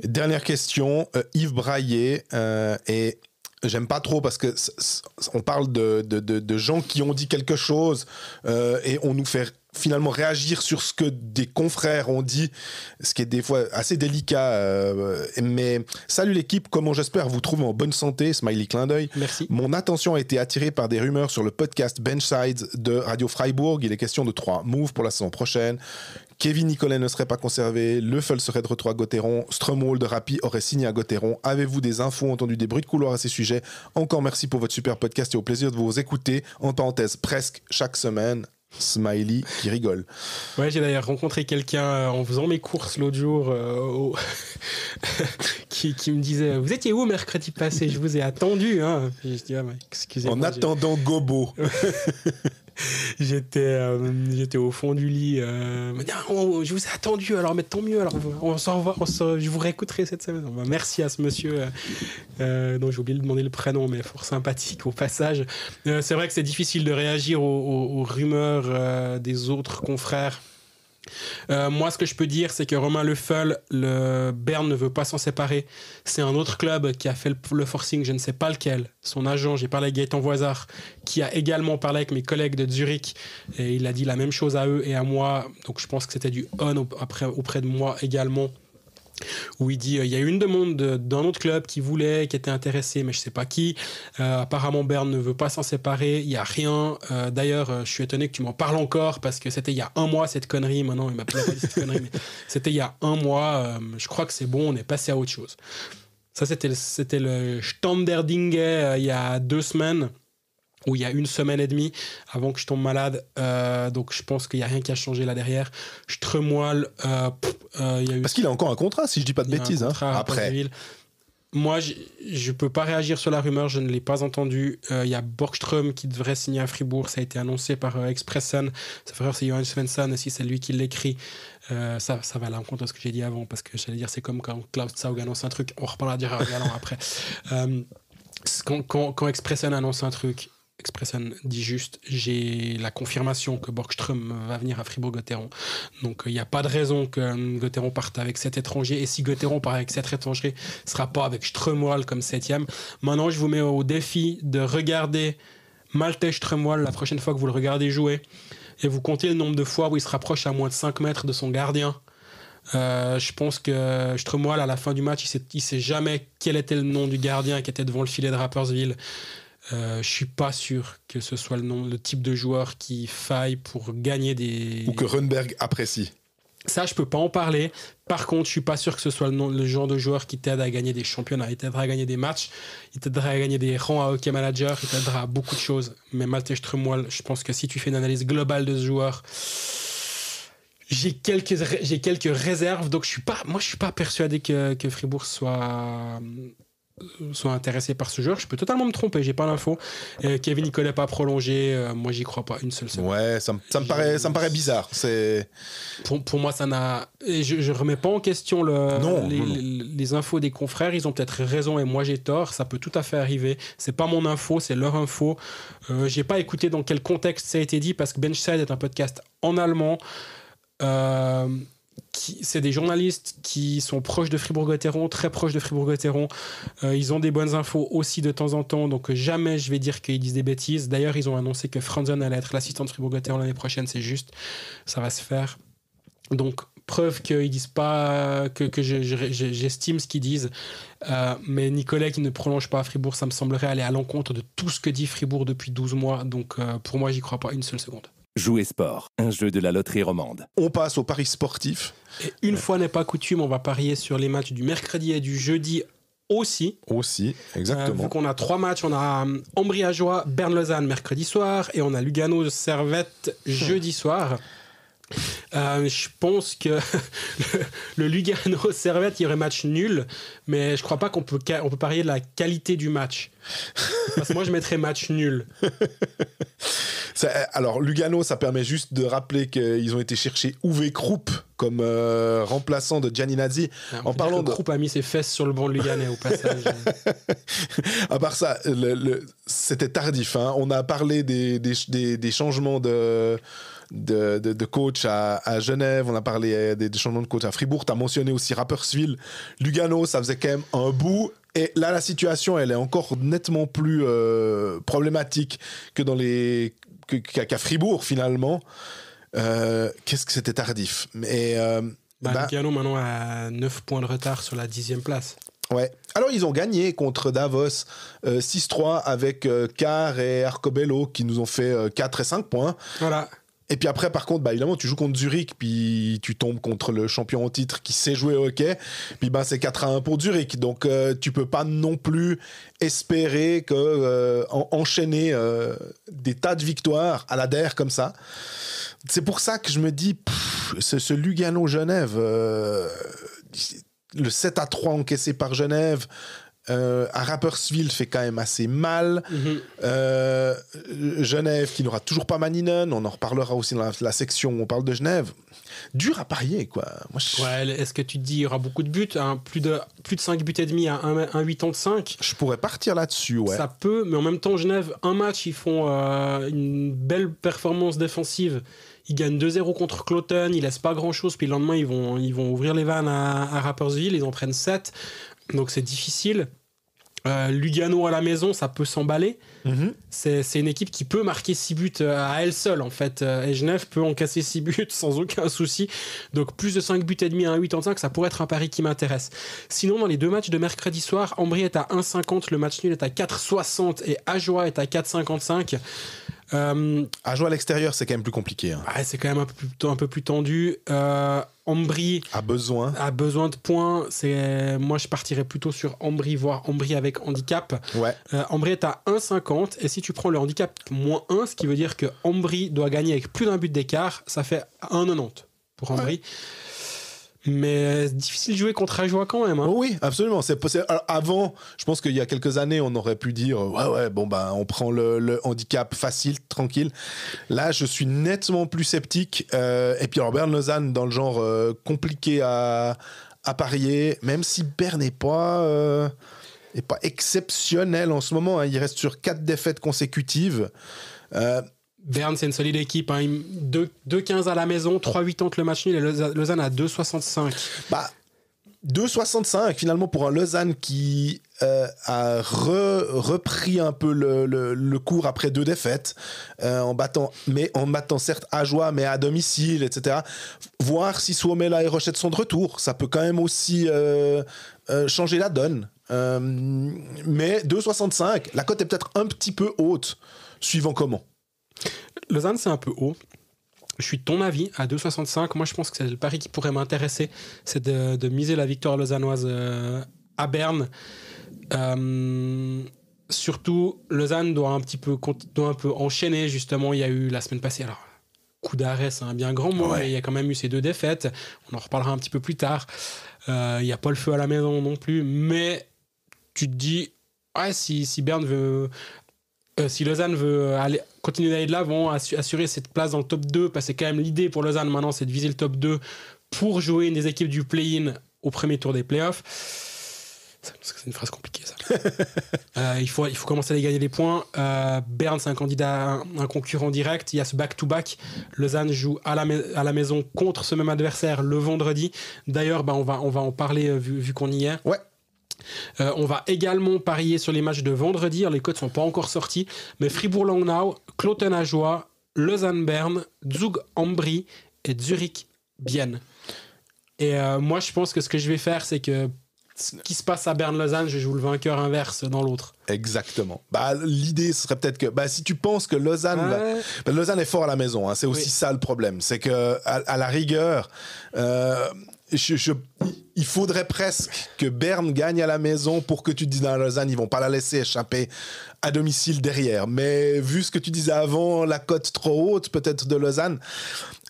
Dernière question, Yves Braillet, et j'aime pas trop parce que on parle de gens qui ont dit quelque chose et on nous fait finalement réagir sur ce que des confrères ont dit, ce qui est des fois assez délicat. Mais salut l'équipe, comment j'espère vous trouver en bonne santé, smiley clin d'œil. Merci. Mon attention a été attirée par des rumeurs sur le podcast Benchside de Radio Freiburg. Il est question de 3 moves pour la saison prochaine. Kevin Nicolet ne serait pas conservé, Löffel serait de retour à Gauthieron, Strumwall de Rappi aurait signé à Gauthieron. Avez-vous des infos, entendu des bruits de couloir à ces sujets? Encore merci pour votre super podcast et au plaisir de vous écouter. En parenthèse, presque chaque semaine. Smiley qui rigole. Ouais, j'ai d'ailleurs rencontré quelqu'un en faisant mes courses l'autre jour qui me disait « Vous étiez où mercredi passé? Je vous ai attendu. Hein. » Je dis ah, « Excusez-moi. » En attendant Gobo. J'étais au fond du lit. Je vous ai attendu, alors mais tant mieux. Alors on s'en revoit, je vous réécouterai cette semaine. Merci à ce monsieur dont j'ai oublié de demander le prénom, mais fort sympathique au passage. C'est vrai que c'est difficile de réagir aux rumeurs des autres confrères. Moi, ce que je peux dire, c'est que Romain Löffel, le Berne ne veut pas s'en séparer. C'est un autre club qui a fait le forcing, je ne sais pas lequel. Son agent, j'ai parlé avec Gaëtan Voisard, qui a également parlé avec mes collègues de Zurich, et il a dit la même chose à eux et à moi. Donc je pense que c'était du on auprès de moi également, où il dit il y a eu une demande d'un autre club qui était intéressé, mais je sais pas qui. Apparemment Berne ne veut pas s'en séparer, il y a rien. D'ailleurs, je suis étonné que tu m'en parles encore, parce que c'était il y a un mois cette connerie. Maintenant il m'a pas dit cette connerie, mais c'était il y a un mois. Je crois que c'est bon, on est passé à autre chose. Ça c'était le Standardinge il y a 2 semaines, ou il y a 1 semaine et demie avant que je tombe malade. Donc je pense qu'il n'y a rien qui a changé là derrière. Strumwall, il y a eu... Parce qu'il a encore un contrat, si je dis pas de bêtises. Après. Moi, je peux pas réagir sur la rumeur, je ne l'ai pas entendu. Il y a Borgström qui devrait signer à Fribourg, ça a été annoncé par Expressen. Sa frère, c'est Johan Svensson, si c'est lui qui l'écrit. Ça va à l'encontre de ce que j'ai dit avant, parce que j'allais dire, c'est comme quand Klaus Zaug annonce un truc, on reparlera du Galant après. Quand Expressen annonce un truc, Expressen dit juste j'ai la confirmation que Borgström va venir à Fribourg-Gotteron. Donc il n'y a pas de raison que Gotteron parte avec 7 étrangers. Et si Gotteron part avec 7 étrangers, ce ne sera pas avec Strumwall comme 7e. Maintenant, je vous mets au défi de regarder Malte Strumwall la prochaine fois que vous le regardez jouer. Et vous comptez le nombre de fois où il se rapproche à moins de 5 mètres de son gardien. Je pense que Strumwall, à la fin du match, il ne sait jamais quel était le nom du gardien qui était devant le filet de Rapperswil. Je suis pas sûr que ce soit le type de joueur qui faille pour gagner des... Ou que Rundberg apprécie. Ça, je peux pas en parler. Par contre, je suis pas sûr que ce soit le genre de joueur qui t'aide à gagner des championnats. Il t'aidera à gagner des matchs, il t'aidera à gagner des rangs à hockey manager, il t'aidera à beaucoup de choses. Mais Malte Strumwall, je pense que si tu fais une analyse globale de ce joueur, j'ai quelques réserves. Donc je suis pas persuadé que Fribourg soit intéressé par ce joueur. Je peux totalement me tromper, j'ai pas l'info. Kevin Nicolet pas prolongé, moi j'y crois pas une seule seconde. Ouais, ça me paraît bizarre. Pour moi ça n'a... Je remets pas en question les infos des confrères, ils ont peut-être raison et moi j'ai tort, ça peut tout à fait arriver. C'est pas mon info, c'est leur info. J'ai pas écouté dans quel contexte ça a été dit, parce que Benchside est un podcast en allemand. C'est des journalistes qui sont proches de Fribourg-Gotteron, très proches de Fribourg-Gotteron. Ils ont des bonnes infos aussi de temps en temps, donc jamais je vais dire qu'ils disent des bêtises. D'ailleurs, ils ont annoncé que Franzen allait être l'assistant de Fribourg-Gotteron l'année prochaine, c'est juste, ça va se faire. Donc, preuve qu'ils disent pas que j'estime ce qu'ils disent. Mais Nicolet qui ne prolonge pas à Fribourg, ça me semblerait aller à l'encontre de tout ce que dit Fribourg depuis 12 mois. Donc, pour moi, j'y crois pas une seule seconde. Jouer sport, un jeu de la loterie romande. On passe au pari sportif. Et une fois n'est pas coutume, on va parier sur les matchs du mercredi et du jeudi aussi. Aussi, exactement. Vu qu'on a 3 matchs, on a Ambry-Ajoie, Berne-Lausanne mercredi soir et on a Lugano-Servette jeudi soir. Je pense que le Lugano-Servette, il y aurait match nul, mais je crois pas qu'on peut parier de la qualité du match. Parce que moi, je mettrais match nul. Alors, Lugano, ça permet juste de rappeler qu'ils ont été chercher Uwe Krupp comme remplaçant de Gianni Nazzi. En parlant de... Krupp a mis ses fesses sur le banc de Luganais au passage. À part ça, c'était tardif. Hein. On a parlé des changements de coach à Genève, on a parlé des changements de coach à Fribourg, tu as mentionné aussi Rapperswil. Lugano, ça faisait quand même un bout, et là la situation elle est encore nettement plus problématique que qu'à Fribourg finalement. Qu'est-ce que c'était tardif. Mais Lugano maintenant a 9 points de retard sur la 10e place. Ouais. Alors ils ont gagné contre Davos 6-3 avec Carr et Arcobello qui nous ont fait 4 et 5 points. Voilà. Et puis après, par contre, évidemment, tu joues contre Zurich, puis tu tombes contre le champion en titre qui sait jouer au hockey. Puis c'est 4-1 pour Zurich. Donc, tu peux pas non plus espérer enchaîner des tas de victoires à la DER comme ça. C'est pour ça que je me dis, ce Lugano-Genève, le 7-3 encaissé par Genève, à Rapperswil fait quand même assez mal. Genève qui n'aura toujours pas Maninen, on en reparlera aussi dans la section où on parle de Genève. Dur à parier, quoi. Ouais, est-ce que tu te dis il y aura beaucoup de buts, hein, plus de 5 buts et demi à 1,85? Je pourrais partir là-dessus, ouais. Ça peut, mais en même temps, Genève, un match, ils font une belle performance défensive. Ils gagnent 2-0 contre Cloton, ils laissent pas grand-chose, puis le lendemain, ils vont ouvrir les vannes à Rapperswil, ils en prennent 7, donc c'est difficile. Lugano à la maison, ça peut s'emballer. C'est une équipe qui peut marquer 6 buts à elle seule, en fait. Et Genève peut encaisser 6 buts sans aucun souci. Donc, plus de 5 buts et demi à 1,85, ça pourrait être un pari qui m'intéresse. Sinon, dans les deux matchs de mercredi soir, Ambry est à 1,50, le match nul est à 4,60 et Ajoie est à 4,55. Ajoie à l'extérieur, c'est quand même plus compliqué. Hein. Ouais, c'est quand même un peu plus tendu. Ambry a besoin de points. Moi, je partirais plutôt sur Ambry, voire Ambry avec handicap. Ouais. Ambry est à 1,50 et si tu prends le handicap -1, ce qui veut dire que Ambry doit gagner avec plus d'un but d'écart, ça fait 1,90 pour Ambry. Ouais. Mais c'est difficile de jouer contre Ajoie quand même. Hein. Oh oui, absolument. C'est possible. Alors, avant, je pense qu'il y a quelques années, on aurait pu dire on prend le handicap facile, tranquille. Là, je suis nettement plus sceptique. Et puis, alors, Berne-Lausanne, dans le genre compliqué à parier, même si Berne n'est pas exceptionnel en ce moment. Hein. Il reste sur 4 défaites consécutives. Berne, c'est une solide équipe. Hein. 2,15 à la maison, 3,80 le match nul et Lausanne à 2,65. 2,65 finalement pour un Lausanne qui a repris un peu le cours après 2 défaites en battant certes Ajoie mais à domicile, etc. Voir si Suomela et Rochette sont de retour, ça peut quand même aussi changer la donne. Mais 2,65, la cote est peut-être un petit peu haute, suivant comment. Lausanne, c'est un peu haut. Je suis de ton avis, à 2,65. Moi, je pense que c'est le pari qui pourrait m'intéresser. C'est de miser la victoire lausannoise à Berne. Surtout, Lausanne doit un peu enchaîner, justement. Il y a eu la semaine passée, alors, coup d'arrêt, c'est un bien grand mot, mais il y a quand même eu ces 2 défaites. On en reparlera un petit peu plus tard. Il n'y a pas le feu à la maison non plus. Mais tu te dis, si Berne veut... si Lausanne veut continuer d'aller de l'avant, assurer cette place dans le top 2, parce que c'est quand même l'idée pour Lausanne maintenant, c'est de viser le top 2 pour jouer une des équipes du play-in au premier tour des playoffs. C'est une phrase compliquée, ça. Il faut commencer à aller gagner des points. Berne, c'est un candidat, un concurrent direct. Il y a ce back-to-back. Lausanne joue à la maison contre ce même adversaire le vendredi. D'ailleurs, on va en parler vu qu'on y est. Ouais. On va également parier sur les matchs de vendredi. Alors, les codes ne sont pas encore sortis, mais Fribourg-Langnau, Cloton-Ajoie, Lausanne-Berne, Zug-Ambry et Zurich-Bienne. Et moi, je pense que ce que je vais faire, c'est que ce qui se passe à Berne-Lausanne, je joue le vainqueur inverse dans l'autre. Exactement. L'idée serait peut-être que si tu penses que Lausanne... Lausanne est fort à la maison. Hein, c'est aussi ça le problème. C'est que à la rigueur... il faudrait presque que Berne gagne à la maison pour que tu te dises dans Lausanne, ils vont pas la laisser échapper à domicile derrière. Mais vu ce que tu disais avant, la cote trop haute peut-être de Lausanne,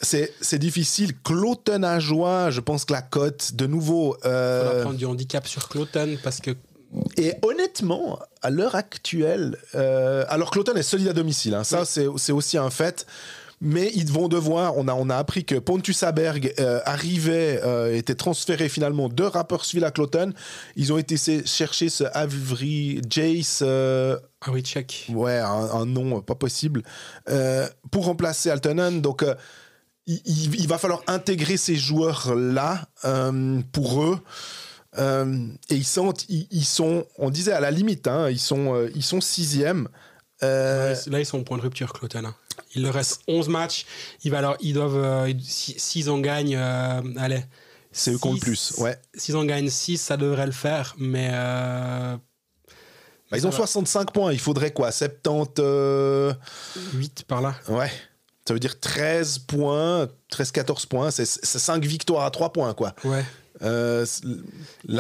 c'est difficile. Cloton-Ajoie, je pense que la cote, de nouveau... Il faudra prendre du handicap sur Cloton parce que... Et honnêtement, à l'heure actuelle... alors Cloton est solide à domicile, hein, ça c'est aussi un fait. Mais ils vont devoir, on a appris que Pontus Aberg était transféré finalement de Rapperswil à Cloton. Ils ont été chercher ce Avery Jace. Check. Ouais, un nom pas possible. Pour remplacer Altonen. Donc, il va falloir intégrer ces joueurs-là pour eux. Et ils sont, on disait à la limite, hein, ils sont 6e. Là, ils sont au point de rupture, Cloton. Hein. Il leur reste 11 matchs. Ils doivent, s'ils en gagnent, allez. C'est eux qui ont le plus, ouais. S'ils en gagnent 6, ça devrait le faire, mais... ils ont 65 points, il faudrait quoi, 78 par là. Ouais, ça veut dire 13-14 points, c'est 5 victoires à 3 points, quoi. Ouais. La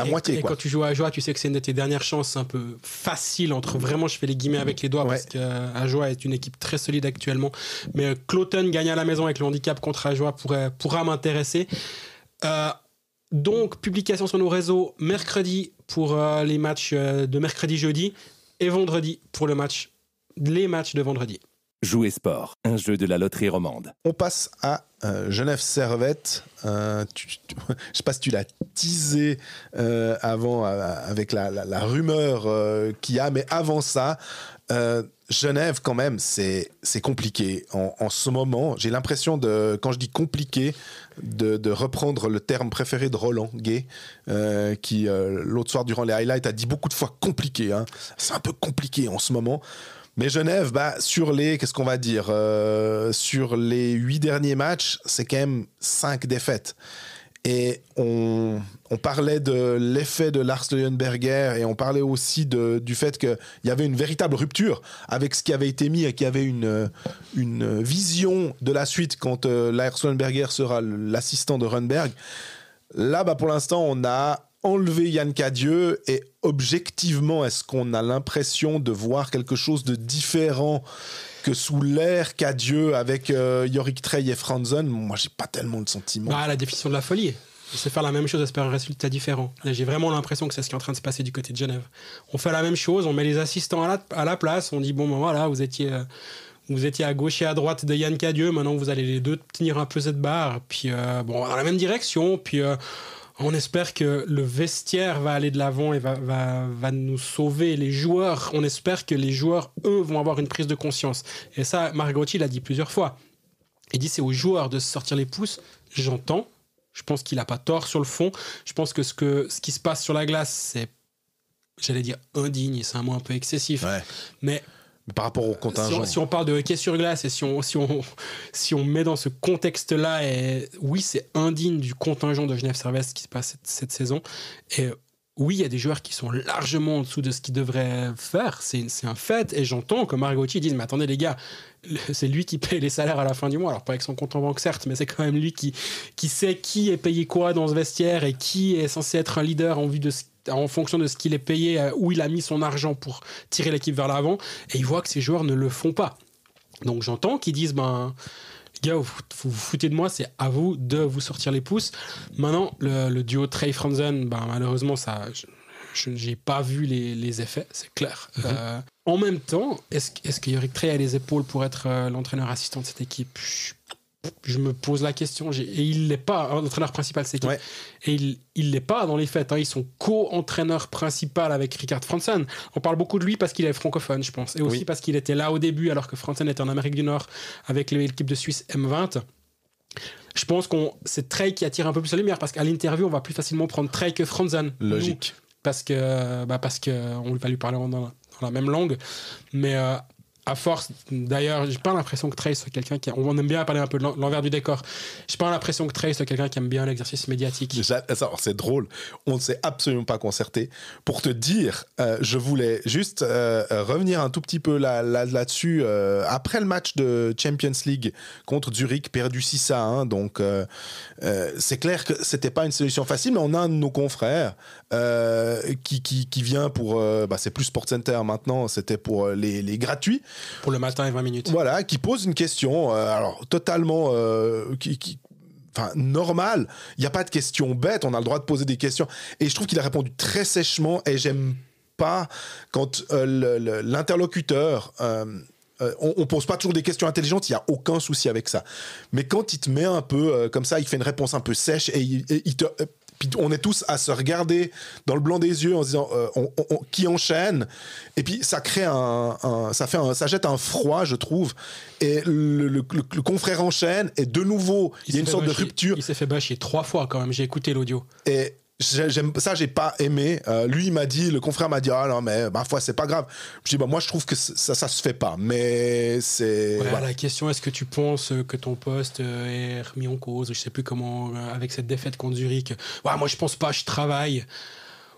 moitié, et quoi. Quand tu joues à Ajoie, tu sais que c'est une de tes dernières chances un peu facile entre vraiment, je fais les guillemets avec les doigts, parce qu'Ajoie est une équipe très solide actuellement. Mais Cloton gagner à la maison avec le handicap contre Ajoie pourra m'intéresser. Donc, publication sur nos réseaux mercredi pour les matchs de mercredi-jeudi et vendredi pour les matchs de vendredi. Jouer sport, un jeu de la loterie romande. On passe à Genève Servette. Je sais pas si tu l'as teasé avant avec la rumeur qu'il y a, mais avant ça, Genève quand même, c'est compliqué. En ce moment, j'ai l'impression quand je dis compliqué, de reprendre le terme préféré de Roland Gay, qui l'autre soir durant les highlights a dit beaucoup de fois compliqué. Hein. C'est un peu compliqué en ce moment. Mais Genève, sur les 8 derniers matchs, c'est quand même 5 défaites. Et on parlait de l'effet de Lars Leuenberger et on parlait aussi du fait qu'il y avait une véritable rupture avec ce qui avait été mis et qu'il y avait une vision de la suite quand Lars Leuenberger sera l'assistant de Rundberg. Là, pour l'instant, on a enlevé Yann Cadieux et objectivement, est-ce qu'on a l'impression de voir quelque chose de différent que sous l'ère Cadieux avec Yorick Trey et Franzen? Moi, j'ai pas tellement de sentiments. La définition de la folie. C'est faire la même chose, espérer un résultat différent. Là, j'ai vraiment l'impression que c'est ce qui est en train de se passer du côté de Genève. On fait la même chose, on met les assistants à la place, on dit voilà, vous étiez à gauche et à droite de Yann Cadieux, maintenant vous allez les deux tenir un peu cette barre, puis dans la même direction, puis on espère que le vestiaire va aller de l'avant et va nous sauver. Les joueurs, on espère que les joueurs, eux, vont avoir une prise de conscience. Et ça, Margotti l'a dit plusieurs fois. Il dit c'est aux joueurs de se sortir les pouces. J'entends. Je pense qu'il n'a pas tort sur le fond. Je pense que ce qui se passe sur la glace, c'est, j'allais dire, indigne. Et c'est un mot un peu excessif. Ouais. Mais par rapport au contingent. Si on parle de hockey sur glace et si on met dans ce contexte-là, oui, c'est indigne du contingent de Genève Servette qui se passe cette saison. Et oui, il y a des joueurs qui sont largement en dessous de ce qu'ils devraient faire. C'est un fait. Et j'entends que Margotti dise, mais attendez les gars, c'est lui qui paye les salaires à la fin du mois. Alors pas avec son compte en banque certes, mais c'est quand même lui qui sait qui est payé quoi dans ce vestiaire et qui est censé être un leader en fonction de ce qu'il est payé, où il a mis son argent pour tirer l'équipe vers l'avant, et il voit que ces joueurs ne le font pas. Donc j'entends qu'ils disent, gars, vous vous foutez de moi, c'est à vous de vous sortir les pouces. Maintenant, le duo Trey Franzen, malheureusement, ça, je n'ai pas vu les effets, c'est clair. En même temps, est-ce que Yorick Trey a les épaules pour être l'entraîneur assistant de cette équipe ? Je me pose la question, et il n'est pas l'entraîneur principal de cette équipe. Ouais. Et il l'est pas dans les faits. Ils sont co-entraîneur principal avec Richard Franzen. On parle beaucoup de lui parce qu'il est francophone, je pense. Et aussi parce qu'il était là au début, alors que Franzen était en Amérique du Nord avec l'équipe de Suisse M20. Je pense que c'est Trey qui attire un peu plus la lumière parce qu'à l'interview, on va plus facilement prendre Trey que Franzen. Logique. Parce que on va lui parler dans la même langue. Mais à force, d'ailleurs, j'ai pas l'impression que Trey soit quelqu'un qui... On aime bien parler un peu de l'envers du décor. J'ai pas l'impression que Trey soit quelqu'un qui aime bien l'exercice médiatique. Alors, c'est drôle. On ne s'est absolument pas concerté. Pour te dire, je voulais juste revenir un tout petit peu là-dessus. Après le match de Champions League contre Zurich, perdu 6-1, donc c'est clair que c'était pas une solution facile, mais on a un de nos confrères qui vient pour... c'est plus SportsCenter maintenant, c'était pour les gratuits. Pour le matin et 20 minutes. Voilà, qui pose une question, alors totalement normale. Il n'y a pas de question bête, on a le droit de poser des questions. Et je trouve qu'il a répondu très sèchement et j'aime pas quand l'interlocuteur... on pose pas toujours des questions intelligentes, il y a aucun souci avec ça. Mais quand il te met un peu comme ça, il fait une réponse un peu sèche et il te... Puis on est tous à se regarder dans le blanc des yeux en se disant qui enchaîne, et puis ça crée ça jette un froid, je trouve, et le confrère enchaîne et de nouveau il y a une sorte de rupture. Il s'est fait bâcher 3 fois quand même, j'ai écouté l'audio. Et j'ai pas aimé. Lui, il m'a dit, le confrère m'a dit, ah non, mais ma foi, c'est pas grave. Je dis, bah, moi, je trouve que ça se fait pas. Mais c'est. Ouais, Voilà. la question, est-ce que tu penses que ton poste est remis en cause? Je sais plus comment, avec cette défaite contre Zurich. Ouais, moi, je pense pas, je travaille.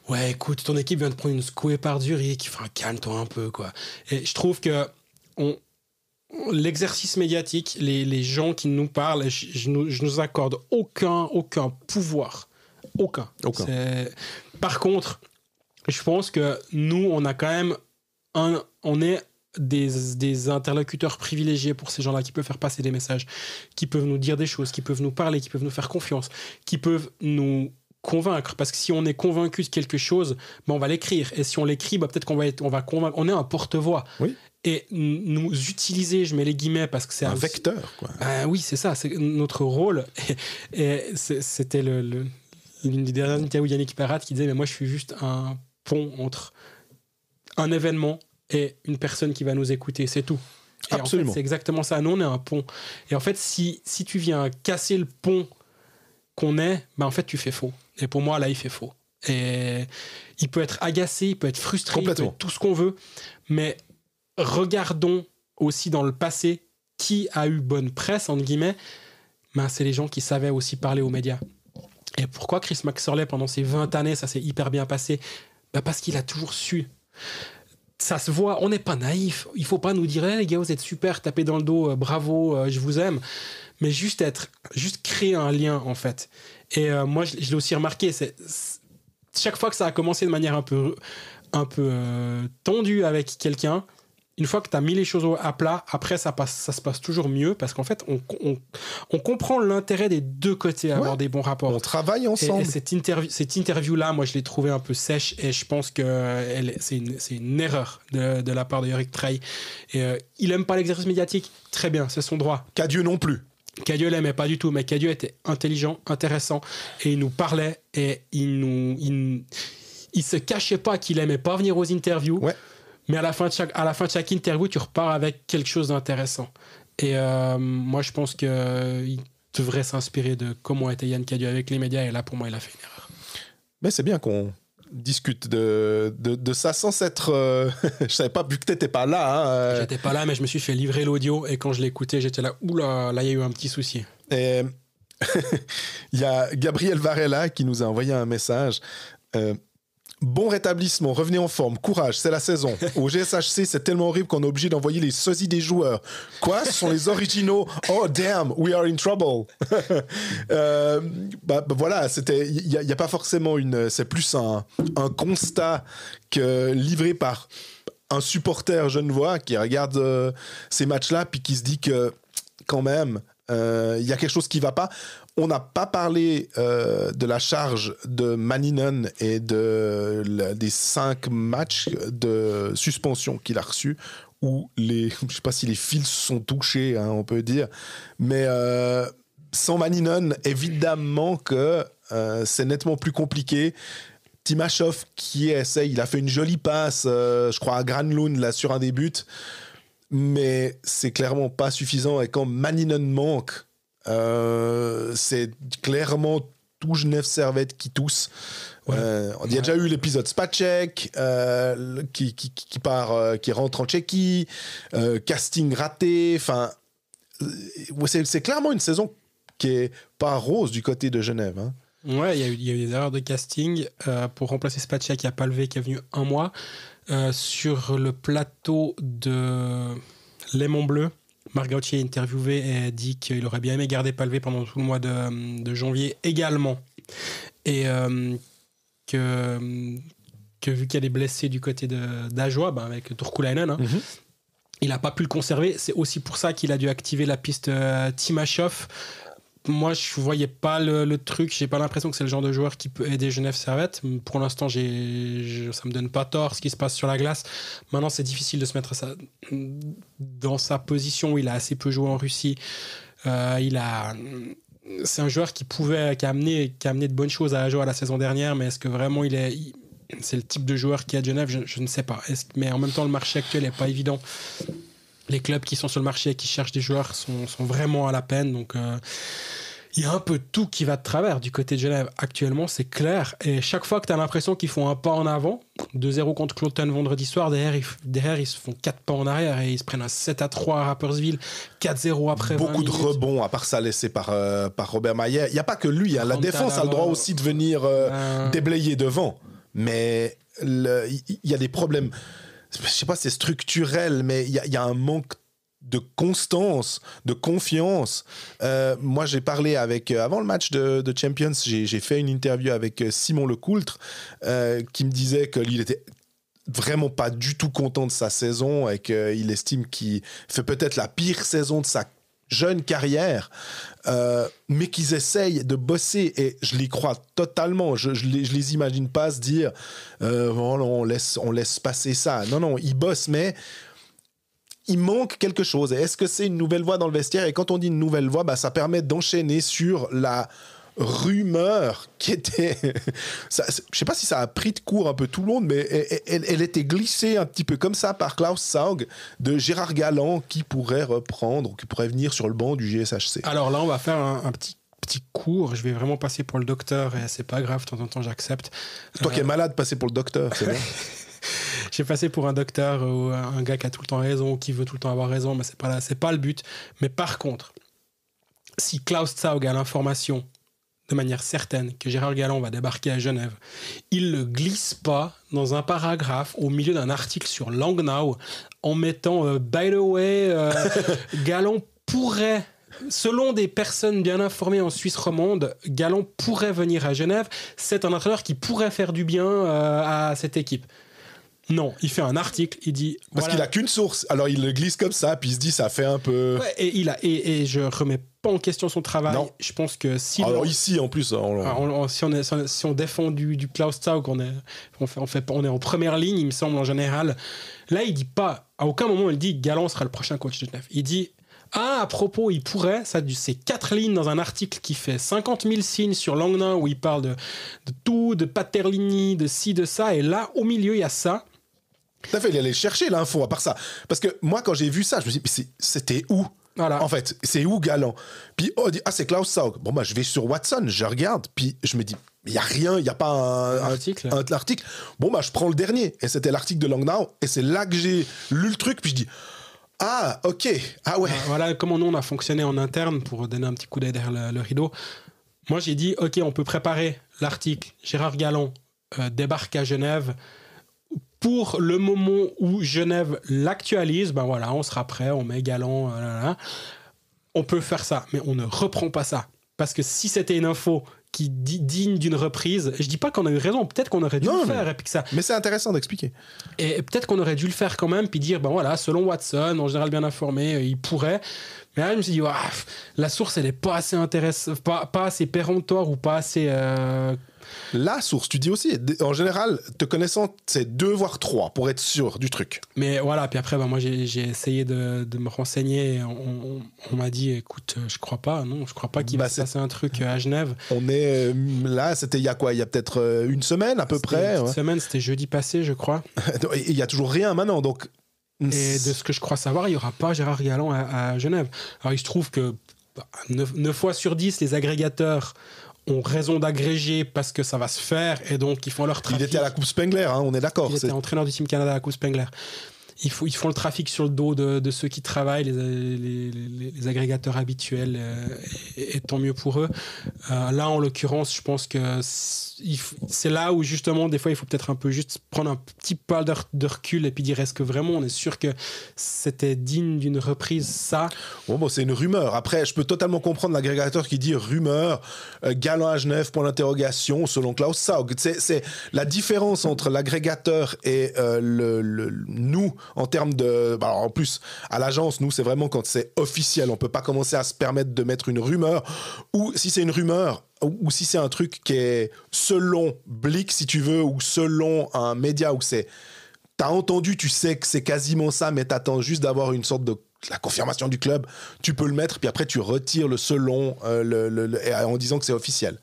Ouais, écoute, ton équipe vient de prendre une secouée par Zurich. Enfin, calme-toi un peu, quoi. Et je trouve que l'exercice médiatique, les gens qui nous parlent, je nous accorde aucun pouvoir. Aucun. Par contre, je pense que nous, on a quand même on est des interlocuteurs privilégiés pour ces gens-là qui peuvent faire passer des messages, qui peuvent nous dire des choses, qui peuvent nous parler, qui peuvent nous faire confiance, qui peuvent nous convaincre, parce que si on est convaincu de quelque chose, ben on va l'écrire, et si on l'écrit, ben peut-être on va convaincre, on est un porte-voix. Oui. Et nous utiliser, je mets les guillemets parce que c'est un vecteur, quoi. Oui, c'est ça, c'est notre rôle. Et c'était l'une des dernières interviews de Yannick Perrat qui disait, mais moi je suis juste un pont entre un événement et une personne qui va nous écouter, c'est tout. Et absolument. En fait, c'est exactement ça, nous on est un pont. Et en fait, si tu viens casser le pont qu'on est, ben en fait tu fais faux. Et pour moi, là, il fait faux. Et il peut être agacé, il peut être frustré, il peut être tout ce qu'on veut, mais regardons aussi dans le passé qui a eu bonne presse, entre guillemets. Ben, c'est les gens qui savaient aussi parler aux médias. Et pourquoi Chris McSorley, pendant ces 20 années, ça s'est hyper bien passé? Ben parce qu'il a toujours su. Ça se voit, on n'est pas naïf. Il ne faut pas nous dire hey, les gars, vous êtes super, tapez dans le dos, bravo, je vous aime. Mais juste créer un lien, en fait. Et moi, je l'ai aussi remarqué, chaque fois que ça a commencé de manière un peu tendue avec quelqu'un, une fois que tu as mis les choses à plat, après ça se passe toujours mieux parce qu'en fait on comprend l'intérêt des deux côtés à avoir des bons rapports. On travaille ensemble. Et cette interview-là, moi je l'ai trouvée un peu sèche et je pense que c'est une erreur de la part de Eric Trey. Et il aime pas l'exercice médiatique, très bien, c'est son droit. Cadieux non plus. Cadieux l'aimait pas du tout, mais Cadieux était intelligent, intéressant et il nous parlait et il se cachait pas qu'il aimait pas venir aux interviews. Ouais. Mais à la fin de chaque interview, tu repars avec quelque chose d'intéressant. Et moi, je pense qu'il devrait s'inspirer de comment était Yann Cadieux avec les médias. Et là, pour moi, il a fait une erreur. Mais c'est bien qu'on discute de ça sans s'être... je savais pas, vu que t'étais pas là. J'étais pas là, mais je me suis fait livrer l'audio. Et quand je l'écoutais, j'étais là, oula, là, il y a eu un petit souci. Et il y a Gabriel Varela qui nous a envoyé un message... Bon rétablissement, revenez en forme, courage, c'est la saison. Au GSHC, c'est tellement horrible qu'on est obligé d'envoyer les sosies des joueurs. Quoi? Ce sont les originaux. Oh damn, we are in trouble. Voilà, il y a pas forcément c'est plus un constat que livré par un supporter genevois qui regarde ces matchs-là puis qui se dit que quand même, il y a quelque chose qui va pas. On n'a pas parlé de la charge de Maninen et des 5 matchs de suspension qu'il a reçus, où je ne sais pas si les fils se sont touchés, hein, on peut dire, mais sans Maninen, évidemment que c'est nettement plus compliqué. Timashov qui essaye, il a fait une jolie passe, je crois à Granlund là, sur un des buts, mais c'est clairement pas suffisant, et quand Maninen manque, c'est clairement tout Genève Servette qui tousse. Ouais. Il y a déjà eu l'épisode Spacek qui part, qui rentre en Tchéquie, casting raté. Enfin, c'est clairement une saison qui est pas rose du côté de Genève. Hein. Ouais, il y a eu des erreurs de casting pour remplacer Spacek. Il y a Palvé qui est venu un mois sur le plateau de Lémon Bleu. Marc Gauthier est interviewé et dit qu'il aurait bien aimé garder Palvé pendant tout le mois de janvier également. Et que vu qu'il y a des blessés du côté d'Ajoie, avec Turkulainen, il n'a pas pu le conserver. C'est aussi pour ça qu'il a dû activer la piste Timashov. Moi, je ne voyais pas le truc. Je n'ai pas l'impression que c'est le genre de joueur qui peut aider Genève Servette. Pour l'instant, ça ne me donne pas tort ce qui se passe sur la glace. Maintenant, c'est difficile de se mettre dans sa position où il a assez peu joué en Russie. C'est un joueur qui a amené de bonnes choses à Ajoa la saison dernière, mais est-ce que vraiment c'est le type de joueur qui est à Genève? Je ne sais pas. Mais en même temps, le marché actuel n'est pas évident. Les clubs qui sont sur le marché et qui cherchent des joueurs sont vraiment à la peine. Donc, Il y a un peu tout qui va de travers du côté de Genève. Actuellement, c'est clair. Et chaque fois que tu as l'impression qu'ils font un pas en avant, 2-0 contre Cloton vendredi soir, derrière, ils se font 4 pas en arrière et ils se prennent un 7-3 à Rapperswil, 4-0 après 20 Beaucoup de minutes. rebonds, à part ça laissé par Robert Mayer. Il n'y a pas que lui. Hein. La défense a le droit aussi de venir déblayer devant. Mais il y a des problèmes. Je ne sais pas si c'est structurel, mais il y a un manque de constance, de confiance. Moi, j'ai parlé avant le match de Champions, j'ai fait une interview avec Simon Lecoultre qui me disait qu'il était vraiment pas du tout content de sa saison et qu'il estime qu'il fait peut-être la pire saison de sa jeune carrière, mais qu'ils essayent de bosser et je les crois totalement. Je les imagine pas se dire on laisse passer ça. Non, ils bossent, mais il manque quelque chose. Et est-ce que c'est une nouvelle voix dans le vestiaire? Et quand on dit une nouvelle voix, ça permet d'enchaîner sur la rumeur qui était... je ne sais pas si ça a pris de court un peu tout le monde, mais elle était glissée un petit peu comme ça par Klaus Saug de Gérard Galland qui pourrait reprendre, qui pourrait venir sur le banc du GSHC. Alors là, on va faire un petit cours. Je vais vraiment passer pour le docteur et c'est pas grave, de temps en temps, j'accepte. Toi qui es malade, passer pour le docteur, c'est bien. J'ai passé pour un docteur ou un gars qui a tout le temps raison, qui veut tout le temps avoir raison, mais c'est pas le but. Mais par contre, si Klaus Saug a l'information de manière certaine que Gérard Galland va débarquer à Genève, il le glisse pas dans un paragraphe au milieu d'un article sur Langnau en mettant by the way, Galland pourrait, selon des personnes bien informées en Suisse romande, Galland pourrait venir à Genève. C'est un entraîneur qui pourrait faire du bien à cette équipe. Non, il fait un article, il dit... Parce qu'il a qu'une source, alors il le glisse comme ça, puis il se dit ça fait un peu... Ouais, et je remets pas en question son travail. Non. Je pense que si... Alors ici, en plus... si on défend du Klaus Saug, on est en première ligne, il me semble, en général. Là, il dit pas... À aucun moment, il dit Galland sera le prochain coach de Genève. Il dit... à propos, il pourrait, c'est 4 lignes dans un article qui fait 50 000 signes sur Langnau où il parle de tout, de Paterlini, de ci, de ça, et là, au milieu, il y a ça. Tout à fait, il allait chercher l'info à part ça. Parce que moi, quand j'ai vu ça, je me suis dit, c'était où? Voilà. En fait, c'est où Galland? Puis on dit, c'est Klaus Saug. Bon, je vais sur Watson, je regarde, puis je me dis, il n'y a rien, il n'y a pas un article. Bon, je prends le dernier. Et c'était l'article de Langnau, et c'est là que j'ai lu le truc, puis je dis, ah, ok, ah ouais. Voilà comment nous, on a fonctionné en interne pour donner un petit coup d'œil derrière le rideau. Moi, j'ai dit, ok, on peut préparer l'article. Gérard Galland débarque à Genève. Pour le moment où Genève l'actualise, on sera prêt, on met Galland, on peut faire ça, mais on ne reprend pas ça. Parce que si c'était une info qui digne d'une reprise, je dis pas qu'on a eu raison, peut-être qu'on aurait dû le faire. Et puis que ça... Mais c'est intéressant d'expliquer. Et peut-être qu'on aurait dû le faire quand même, puis dire, selon Watson, en général bien informé, il pourrait. Mais là, je me suis dit, la source, elle est pas assez intéressante, pas assez péremptoire ou pas assez... La source, tu dis aussi, en général, te connaissant, c'est 2 voire 3 pour être sûr du truc. Mais voilà, puis après, moi j'ai essayé de me renseigner. On m'a dit, écoute, je crois pas qu'il va se passer un truc à Genève. On est là, c'était il y a quoi? Il y a peut-être une semaine à peu près. Une semaine, c'était jeudi passé, je crois. Il y a toujours rien maintenant, donc. Et de ce que je crois savoir, il y aura pas Gérard Galland à Genève. Alors il se trouve que 9 fois sur 10, les agrégateurs ont raison d'agréger parce que ça va se faire et donc ils font leur trafic. Il était à la Coupe Spengler, on est d'accord. Il était entraîneur du Team Canada à la Coupe Spengler. Ils font le trafic sur le dos de ceux qui travaillent, les agrégateurs habituels, et tant mieux pour eux. Là, en l'occurrence, je pense que c'est là où, justement, des fois, il faut peut-être un peu juste prendre un petit pas de recul et puis dire, est-ce que vraiment on est sûr que c'était digne d'une reprise, ça? Bon, c'est une rumeur. Après, je peux totalement comprendre l'agrégateur qui dit rumeur, Galland à Genève, point d'interrogation, selon Klaus Saug. C'est la différence entre l'agrégateur et nous, en termes de... Alors en plus, à l'agence, nous, c'est vraiment quand c'est officiel. On peut pas commencer à se permettre de mettre une rumeur. Ou si c'est une rumeur, ou si c'est un truc qui est selon Blick, si tu veux, ou selon un média où c'est... T'as entendu, tu sais que c'est quasiment ça, mais t'attends juste d'avoir une sorte de... la confirmation du club, tu peux le mettre, puis après tu retires le selon en disant que c'est officiel.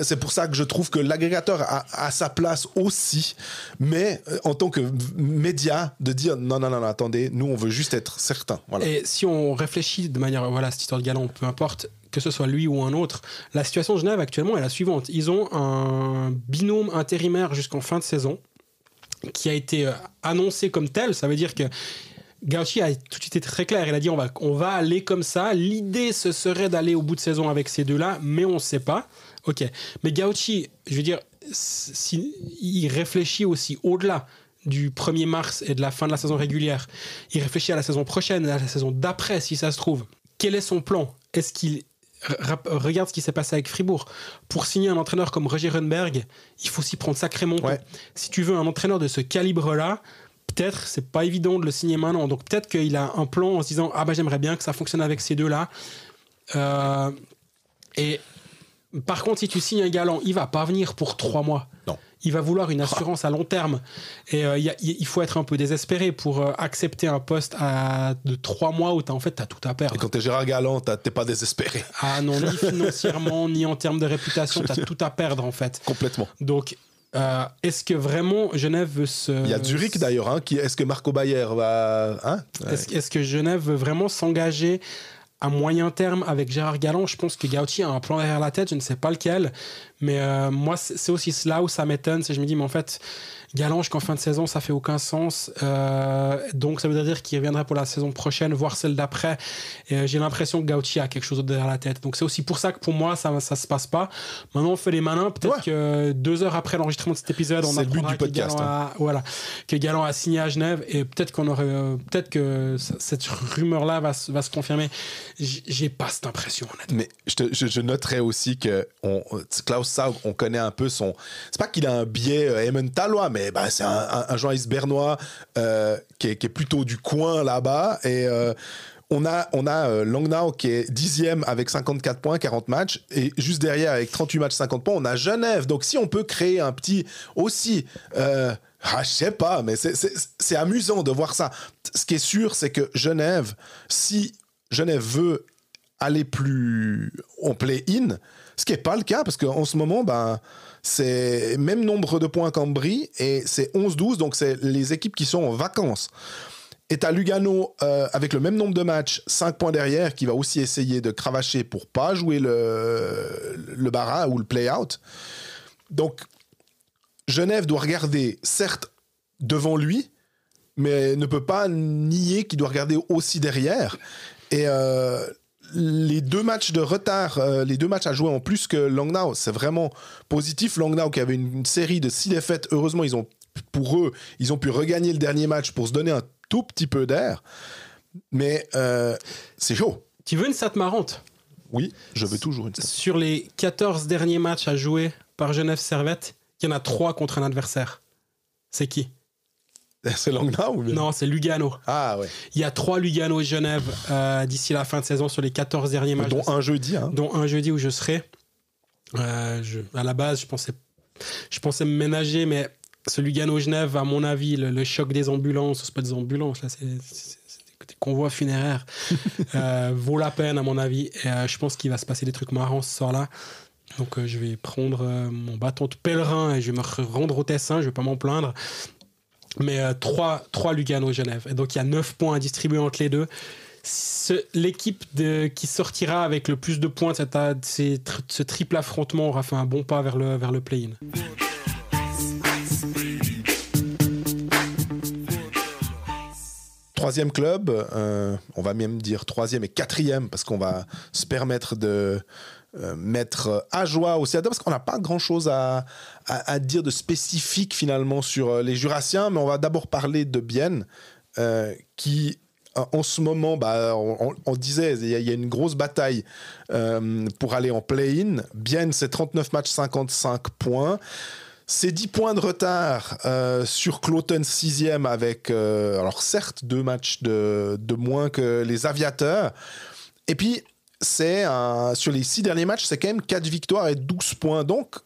C'est pour ça que je trouve que l'agrégateur a sa place aussi, mais en tant que média, de dire non, attendez, nous on veut juste être certain. Voilà. Et si on réfléchit de manière, cette histoire de Galland, peu importe, que ce soit lui ou un autre. La situation de Genève actuellement est la suivante. Ils ont un binôme intérimaire jusqu'en fin de saison qui a été annoncé comme tel. Ça veut dire que Gauchi a tout de suite été très clair. Il a dit on va aller comme ça. L'idée, ce serait d'aller au bout de saison avec ces deux-là, mais on ne sait pas. Ok. Mais Gauchi, je veux dire, il réfléchit aussi au-delà du 1er mars et de la fin de la saison régulière. Il réfléchit à la saison prochaine, à la saison d'après, si ça se trouve. Quel est son plan ? Est-ce qu'il regarde ce qui s'est passé avec Fribourg? Pour signer un entraîneur comme Roger Rönnberg, il faut s'y prendre sacrément tôt. Si tu veux un entraîneur de ce calibre-là, peut-être c'est pas évident de le signer maintenant. Donc peut-être qu'il a un plan en se disant j'aimerais bien que ça fonctionne avec ces deux-là. Et par contre, si tu signes un Galland, il va pas venir pour 3 mois. Non. Il va vouloir une assurance à long terme. Et il faut être un peu désespéré pour accepter un poste de 3 mois où t'as tout à perdre. Et quand t'es Gérard Galland, t'es pas désespéré. Ah non, ni financièrement, ni en termes de réputation, t'as tout à perdre en fait. Complètement. Donc, est-ce que vraiment Genève veut se... Il y a Zurich d'ailleurs. Est-ce que Marco Bayer va... Est-ce que Genève veut vraiment s'engager à moyen terme avec Gérard Galland? Je pense que Gauchi a un plan derrière la tête, je ne sais pas lequel, mais moi c'est aussi là où ça m'étonne, c'est que je me dis mais en fait Galland jusqu'en fin de saison ça fait aucun sens, donc ça veut dire qu'il reviendrait pour la saison prochaine voire celle d'après, et j'ai l'impression que Gauchi a quelque chose d'autre derrière la tête, donc c'est aussi pour ça que pour moi ça se passe pas. Maintenant on fait les malins, peut-être que 2 heures après l'enregistrement de cet épisode on apprendra que Galland a signé à Genève, et peut-être que cette rumeur là va se confirmer. J'ai pas cette impression honnêtement. Mais je noterais aussi que Klaus Saug, on connaît un peu son... C'est pas qu'il a un biais Emmentaler, mais c'est un journaliste bernois qui est plutôt du coin là-bas, et on a Langnau qui est 10e avec 54 points, 40 matchs, et juste derrière avec 38 matchs, 50 points, on a Genève. Donc si on peut créer un petit aussi... je sais pas, mais c'est amusant de voir ça. Ce qui est sûr, c'est que Genève, si Genève veut aller plus en play-in, ce qui n'est pas le cas, parce qu'en ce moment, c'est même nombre de points qu'Ambry, et c'est 11-12, donc c'est les équipes qui sont en vacances. Et tu as Lugano avec le même nombre de matchs, 5 points derrière, qui va aussi essayer de cravacher pour pas jouer le barrage ou le play-out. Donc, Genève doit regarder, certes, devant lui, mais ne peut pas nier qu'il doit regarder aussi derrière. Et les 2 matchs de retard, les 2 matchs à jouer en plus que Langnau, c'est vraiment positif. Langnau qui avait une série de 6 défaites, heureusement, ils ont pu regagner le dernier match pour se donner un tout petit peu d'air. Mais c'est chaud. Tu veux une stat marrante? Oui, je veux toujours une stat. Sur les 14 derniers matchs à jouer par Genève Servette, il y en a 3 contre un adversaire. C'est qui? C'est Langnau ou bien... Non, c'est Lugano. Ah ouais. Il y a 3 Lugano et Genève d'ici la fin de saison sur les 14 derniers matchs. Dont un jeudi. Dont un jeudi où je serai. À la base, je pensais me ménager, mais ce Lugano-Genève, à mon avis, le choc des ambulances, c'est pas des ambulances, là, c'est des convois funéraires, vaut la peine, à mon avis. Et je pense qu'il va se passer des trucs marrants ce soir-là. Donc je vais prendre mon bâton de pèlerin et je vais me rendre au Tessin, je vais pas m'en plaindre. Mais 3 Lugano-Genève. Et donc il y a 9 points à distribuer entre les deux. L'équipe qui sortira avec le plus de points de ce triple affrontement aura fait un bon pas vers le play-in. Troisième club, on va même dire 3e et 4e, parce qu'on va se permettre de mettre Ajoie au CAD, parce qu'on n'a pas grand-chose à dire de spécifique finalement sur les Jurassiens, mais on va d'abord parler de Bienne, qui en ce moment, on disait, il y a une grosse bataille pour aller en play-in. Bienne, c'est 39 matchs, 55 points. C'est 10 points de retard sur Cloton 6e avec, alors certes, 2 matchs de moins que les Aviateurs. Et puis, sur les 6 derniers matchs, c'est quand même 4 victoires et 12 points. Donc,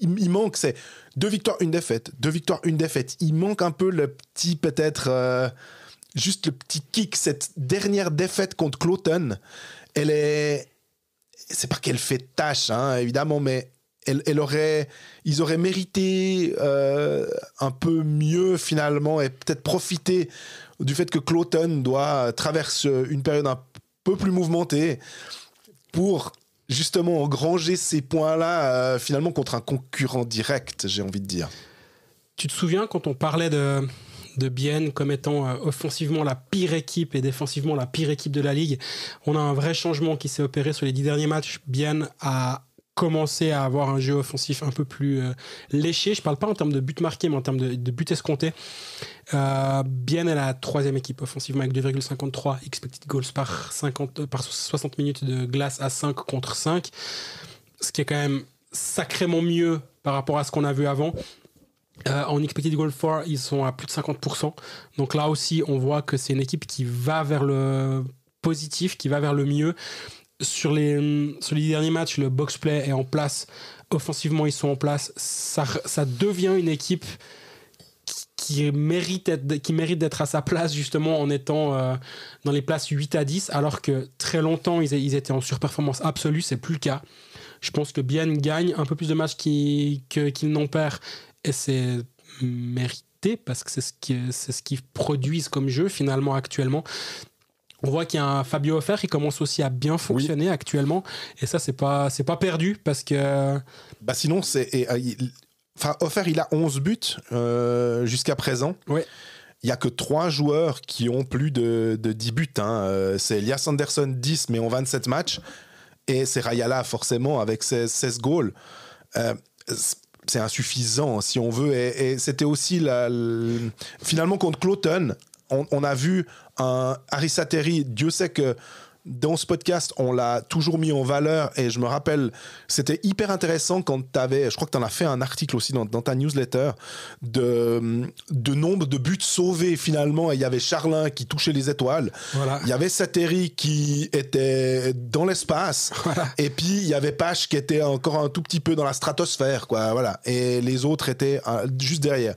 il manque, c'est 2 victoires, 1 défaite. 2 victoires, 1 défaite. Il manque un peu le petit, peut-être, juste le petit kick. Cette dernière défaite contre Cloton, c'est pas qu'elle fait tâche, hein, évidemment, mais ils auraient mérité un peu mieux finalement, et peut-être profiter du fait que Cloton traverse une période un peu plus mouvementée. pour justement engranger ces points-là finalement contre un concurrent direct, j'ai envie de dire. Tu te souviens quand on parlait de Bienne comme étant offensivement la pire équipe et défensivement la pire équipe de la Ligue? On a un vrai changement qui s'est opéré sur les 10 derniers matchs. Bienne a commencé à avoir un jeu offensif un peu plus léché. Je ne parle pas en termes de buts marqués, mais en termes de buts escomptés. Bienne est la 3e équipe offensivement avec 2,53 expected goals par 60 minutes de glace à 5 contre 5. Ce qui est quand même sacrément mieux par rapport à ce qu'on a vu avant. En expected goal for, ils sont à plus de 50%. Donc là aussi, on voit que c'est une équipe qui va vers le positif, qui va vers le mieux. Sur les 10 derniers matchs, le box play est en place. Offensivement, ils sont en place. Ça devient une équipe qui mérite d'être à sa place, justement, en étant dans les places 8 à 10, alors que très longtemps, ils étaient en surperformance absolue. C'est plus le cas. Je pense que Bienne gagne un peu plus de matchs qu'ils n'en perdent. Et c'est mérité parce que c'est ce qu'ils produisent comme jeu finalement actuellement. On voit qu'il y a un Fabio Offer qui commence aussi à bien fonctionner actuellement. Et ça, c'est pas perdu parce que... sinon, Offer, il a 11 buts jusqu'à présent. Ouais. Il n'y a que 3 joueurs qui ont plus de 10 buts. C'est Elias Anderson, 10, mais en 27 matchs. Et c'est Rayala, forcément, avec 16 goals. C'est insuffisant, si on veut. Et c'était aussi, finalement, contre Cloton, on a vu un Harissa Terry. Dieu sait que dans ce podcast, on l'a toujours mis en valeur. Et je me rappelle, c'était hyper intéressant quand tu avais... Je crois que tu en as fait un article aussi dans ta newsletter de nombre de buts sauvés, finalement. Et il y avait Charlin qui touchait les étoiles. Voilà. Il y avait Sateri qui était dans l'espace. Voilà. Et puis, il y avait Pache qui était encore un tout petit peu dans la stratosphère, quoi. Voilà. Et les autres étaient juste derrière.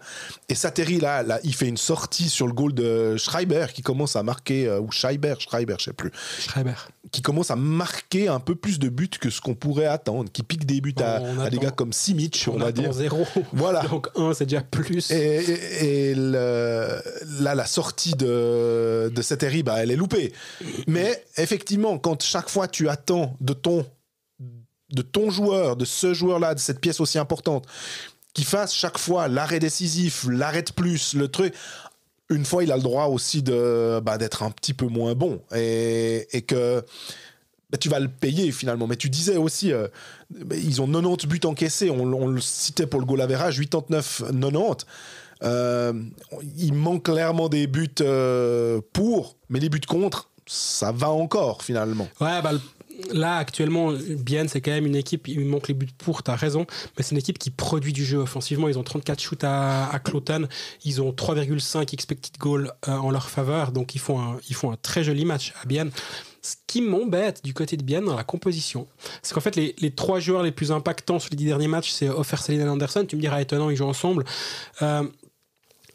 Et Sateri, là, il fait une sortie sur le goal de Schreiber qui commence à marquer... ou Schreiber, je sais plus. Qui commence à marquer un peu plus de buts que ce qu'on pourrait attendre, qui pique des buts à des gars comme Simic, on va dire. 0. Voilà. Donc 1, c'est déjà plus. Et la sortie de Sateri, elle est loupée. Mais effectivement, quand chaque fois tu attends de ton joueur, de ce joueur-là, de cette pièce aussi importante, qu'il fasse chaque fois l'arrêt décisif, l'arrêt de plus, le truc... Une fois, il a le droit aussi d'être un petit peu moins bon et que tu vas le payer finalement. Mais tu disais aussi, ils ont 90 buts encaissés. On le citait pour le goal average, 89-90. Il manque clairement des buts mais les buts contre, ça va encore finalement. Ouais, là, actuellement, Bienne, c'est quand même une équipe, il manque les buts pour, t'as raison, mais c'est une équipe qui produit du jeu offensivement. Ils ont 34 shoots à Cloton, ils ont 3,5 expected goals en leur faveur, donc ils font un très joli match à Bienne. Ce qui m'embête du côté de Bienne dans la composition, c'est qu'en fait, les 3 joueurs les plus impactants sur les 10 derniers matchs, c'est Offer, Selin et Anderson. Tu me diras, étonnant, ils jouent ensemble.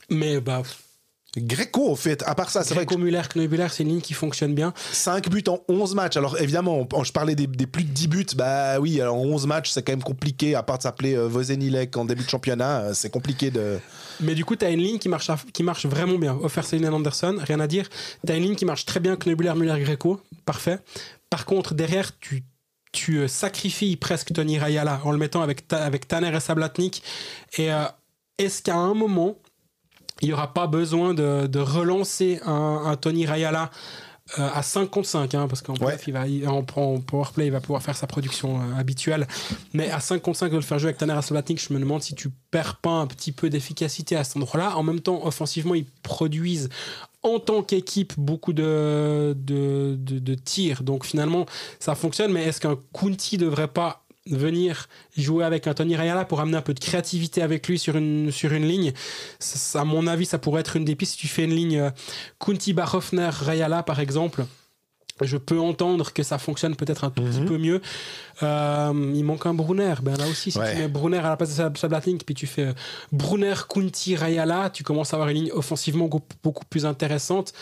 Mais Greco, au fait, à part ça, c'est vrai que... Muller, Kneubuller, c'est une ligne qui fonctionne bien. 5 buts en 11 matchs. Alors, évidemment, je parlais des plus de 10 buts. Oui, alors en 11 matchs, c'est quand même compliqué. À part de s'appeler Vozenilek en début de championnat, c'est compliqué de... Mais du coup, tu as une ligne qui marche vraiment bien. Offer, Selin et Anderson, rien à dire. Tu as une ligne qui marche très bien, Kneubuller, Muller, Greco. Parfait. Par contre, derrière, tu sacrifies presque Tony Rayala en le mettant avec Tanner et Sablatnik. Et est-ce qu'à un moment... il n'y aura pas besoin de relancer un Tony Rayala à 5 contre 5, parce qu'en bref, en powerplay, il va pouvoir faire sa production habituelle. Mais à 5 contre 5, de le faire jouer avec Tanner Sablatnik, je me demande si tu perds pas un petit peu d'efficacité à cet endroit-là. En même temps, offensivement, ils produisent en tant qu'équipe beaucoup de tirs. Donc finalement, ça fonctionne. Mais est-ce qu'un Kunti ne devrait pas venir jouer avec un Tony Rayala pour amener un peu de créativité avec lui sur une ligne? À mon avis, ça pourrait être une des pistes. Si tu fais une ligne Kunti, Barhoffner, Rayala par exemple, je peux entendre que ça fonctionne peut-être un tout petit peu mieux. Il manque un Brunner. Là aussi, si tu mets Brunner à la place de Sablatnik, puis tu fais Brunner, Kunti, Rayala, tu commences à avoir une ligne offensivement beaucoup plus intéressante.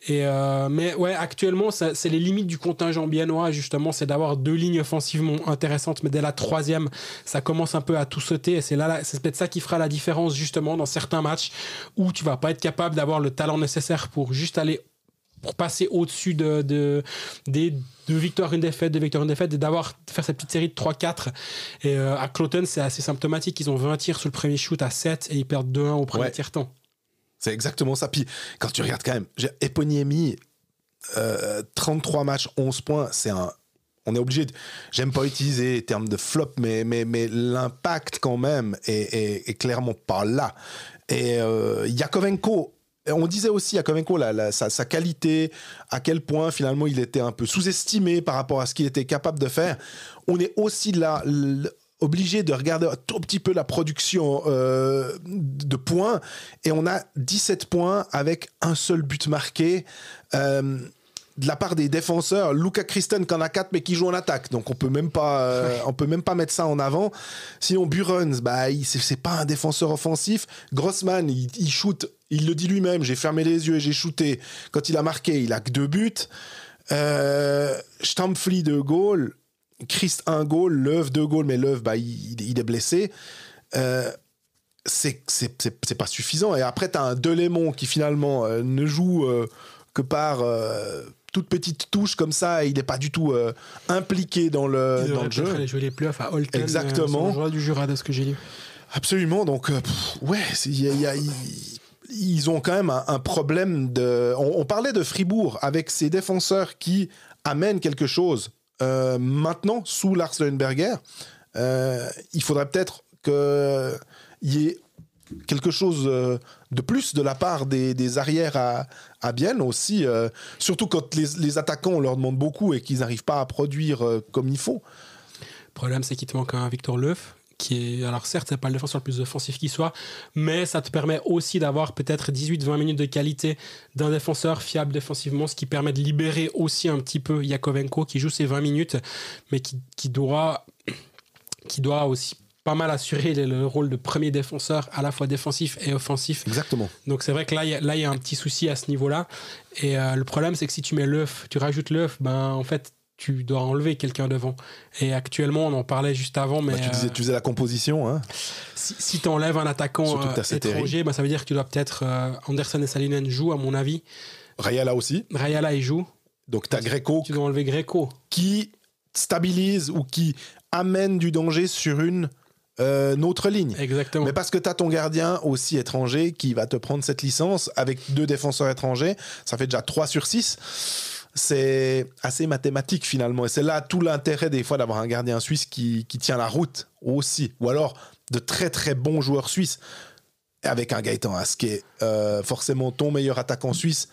Mais ouais, actuellement, c'est les limites du contingent biennois, justement, c'est d'avoir 2 lignes offensivement intéressantes, mais dès la 3e, ça commence un peu à tout sauter. Et c'est peut-être ça qui fera la différence, justement, dans certains matchs où tu vas pas être capable d'avoir le talent nécessaire pour juste aller pour passer au-dessus des 2 victoires, 1 défaite, 2 victoires, 1 défaite, et de faire cette petite série de 3-4. Et à Cloton, c'est assez symptomatique. Ils ont 20 tirs sur le premier shoot à 7 et ils perdent 2-1 au premier tiers-temps. C'est exactement ça. Puis quand tu regardes quand même, Eponiemi, 33 matchs, 11 points, on est obligé j'aime pas utiliser les termes de flop, mais l'impact quand même est clairement pas là. Et Yakovenko, on disait aussi Yakovenko, sa qualité, à quel point finalement il était un peu sous-estimé par rapport à ce qu'il était capable de faire. On est aussi là obligé de regarder un tout petit peu la production de points, et on a 17 points avec un seul but marqué de la part des défenseurs. Luka Kristen qui en a 4 mais qui joue en attaque, donc on peut même pas mettre ça en avant. Sinon Burns, c'est pas un défenseur offensif. Grossman, il shoot, il le dit lui-même, j'ai fermé les yeux et j'ai shooté. Quand il a marqué, il a que 2 buts. Stampfli 2 goals, Christ 1 goal, Löw 2 goals, mais Löw il est blessé. C'est pas suffisant. Et après t'as un Delémont qui finalement ne joue que par toute petite touche comme ça, et il n'est pas du tout impliqué dans le jeu. Il jouer les playoffs à Holton. Exactement. Joueur du Jura, de ce que j'ai lu. Absolument. Donc ils ont quand même un problème de. On parlait de Fribourg avec ses défenseurs qui amènent quelque chose. Maintenant, sous Lars Leuenberger, il faudrait peut-être qu'il y ait quelque chose de plus de la part des arrières à Bienne aussi, surtout quand les attaquants, on leur demande beaucoup et qu'ils n'arrivent pas à produire comme il faut. Le problème, c'est qu'il te manque un Victor Löw, qui est, alors certes, c'est pas le défenseur le plus offensif qui soit, mais ça te permet aussi d'avoir peut-être 18-20 minutes de qualité d'un défenseur fiable défensivement, ce qui permet de libérer aussi un petit peu Yakovenko, qui joue ses 20 minutes, mais qui doit aussi pas mal assurer le rôle de premier défenseur, à la fois défensif et offensif. Exactement. Donc c'est vrai que là, il y a un petit souci à ce niveau-là. Et le problème, c'est que si tu mets Löw, tu rajoutes Löw, en fait, tu dois enlever quelqu'un devant. Et actuellement, on en parlait juste avant, mais... tu faisais la composition, hein. Si tu enlèves un attaquant étranger, ça veut dire que tu dois peut-être... Anderson et Salinen jouent, à mon avis. Rayala aussi. Rayala, il joue. Donc tu as Greco. Tu dois enlever Greco. Qui stabilise ou qui amène du danger sur une autre ligne. Exactement. Mais parce que tu as ton gardien aussi étranger qui va te prendre cette licence avec 2 défenseurs étrangers, ça fait déjà 3 sur 6. C'est assez mathématique finalement, et c'est là tout l'intérêt des fois d'avoir un gardien suisse qui tient la route aussi, ou alors de très très bons joueurs suisses, avec un Gaëtan Haas qui est forcément ton meilleur attaquant suisse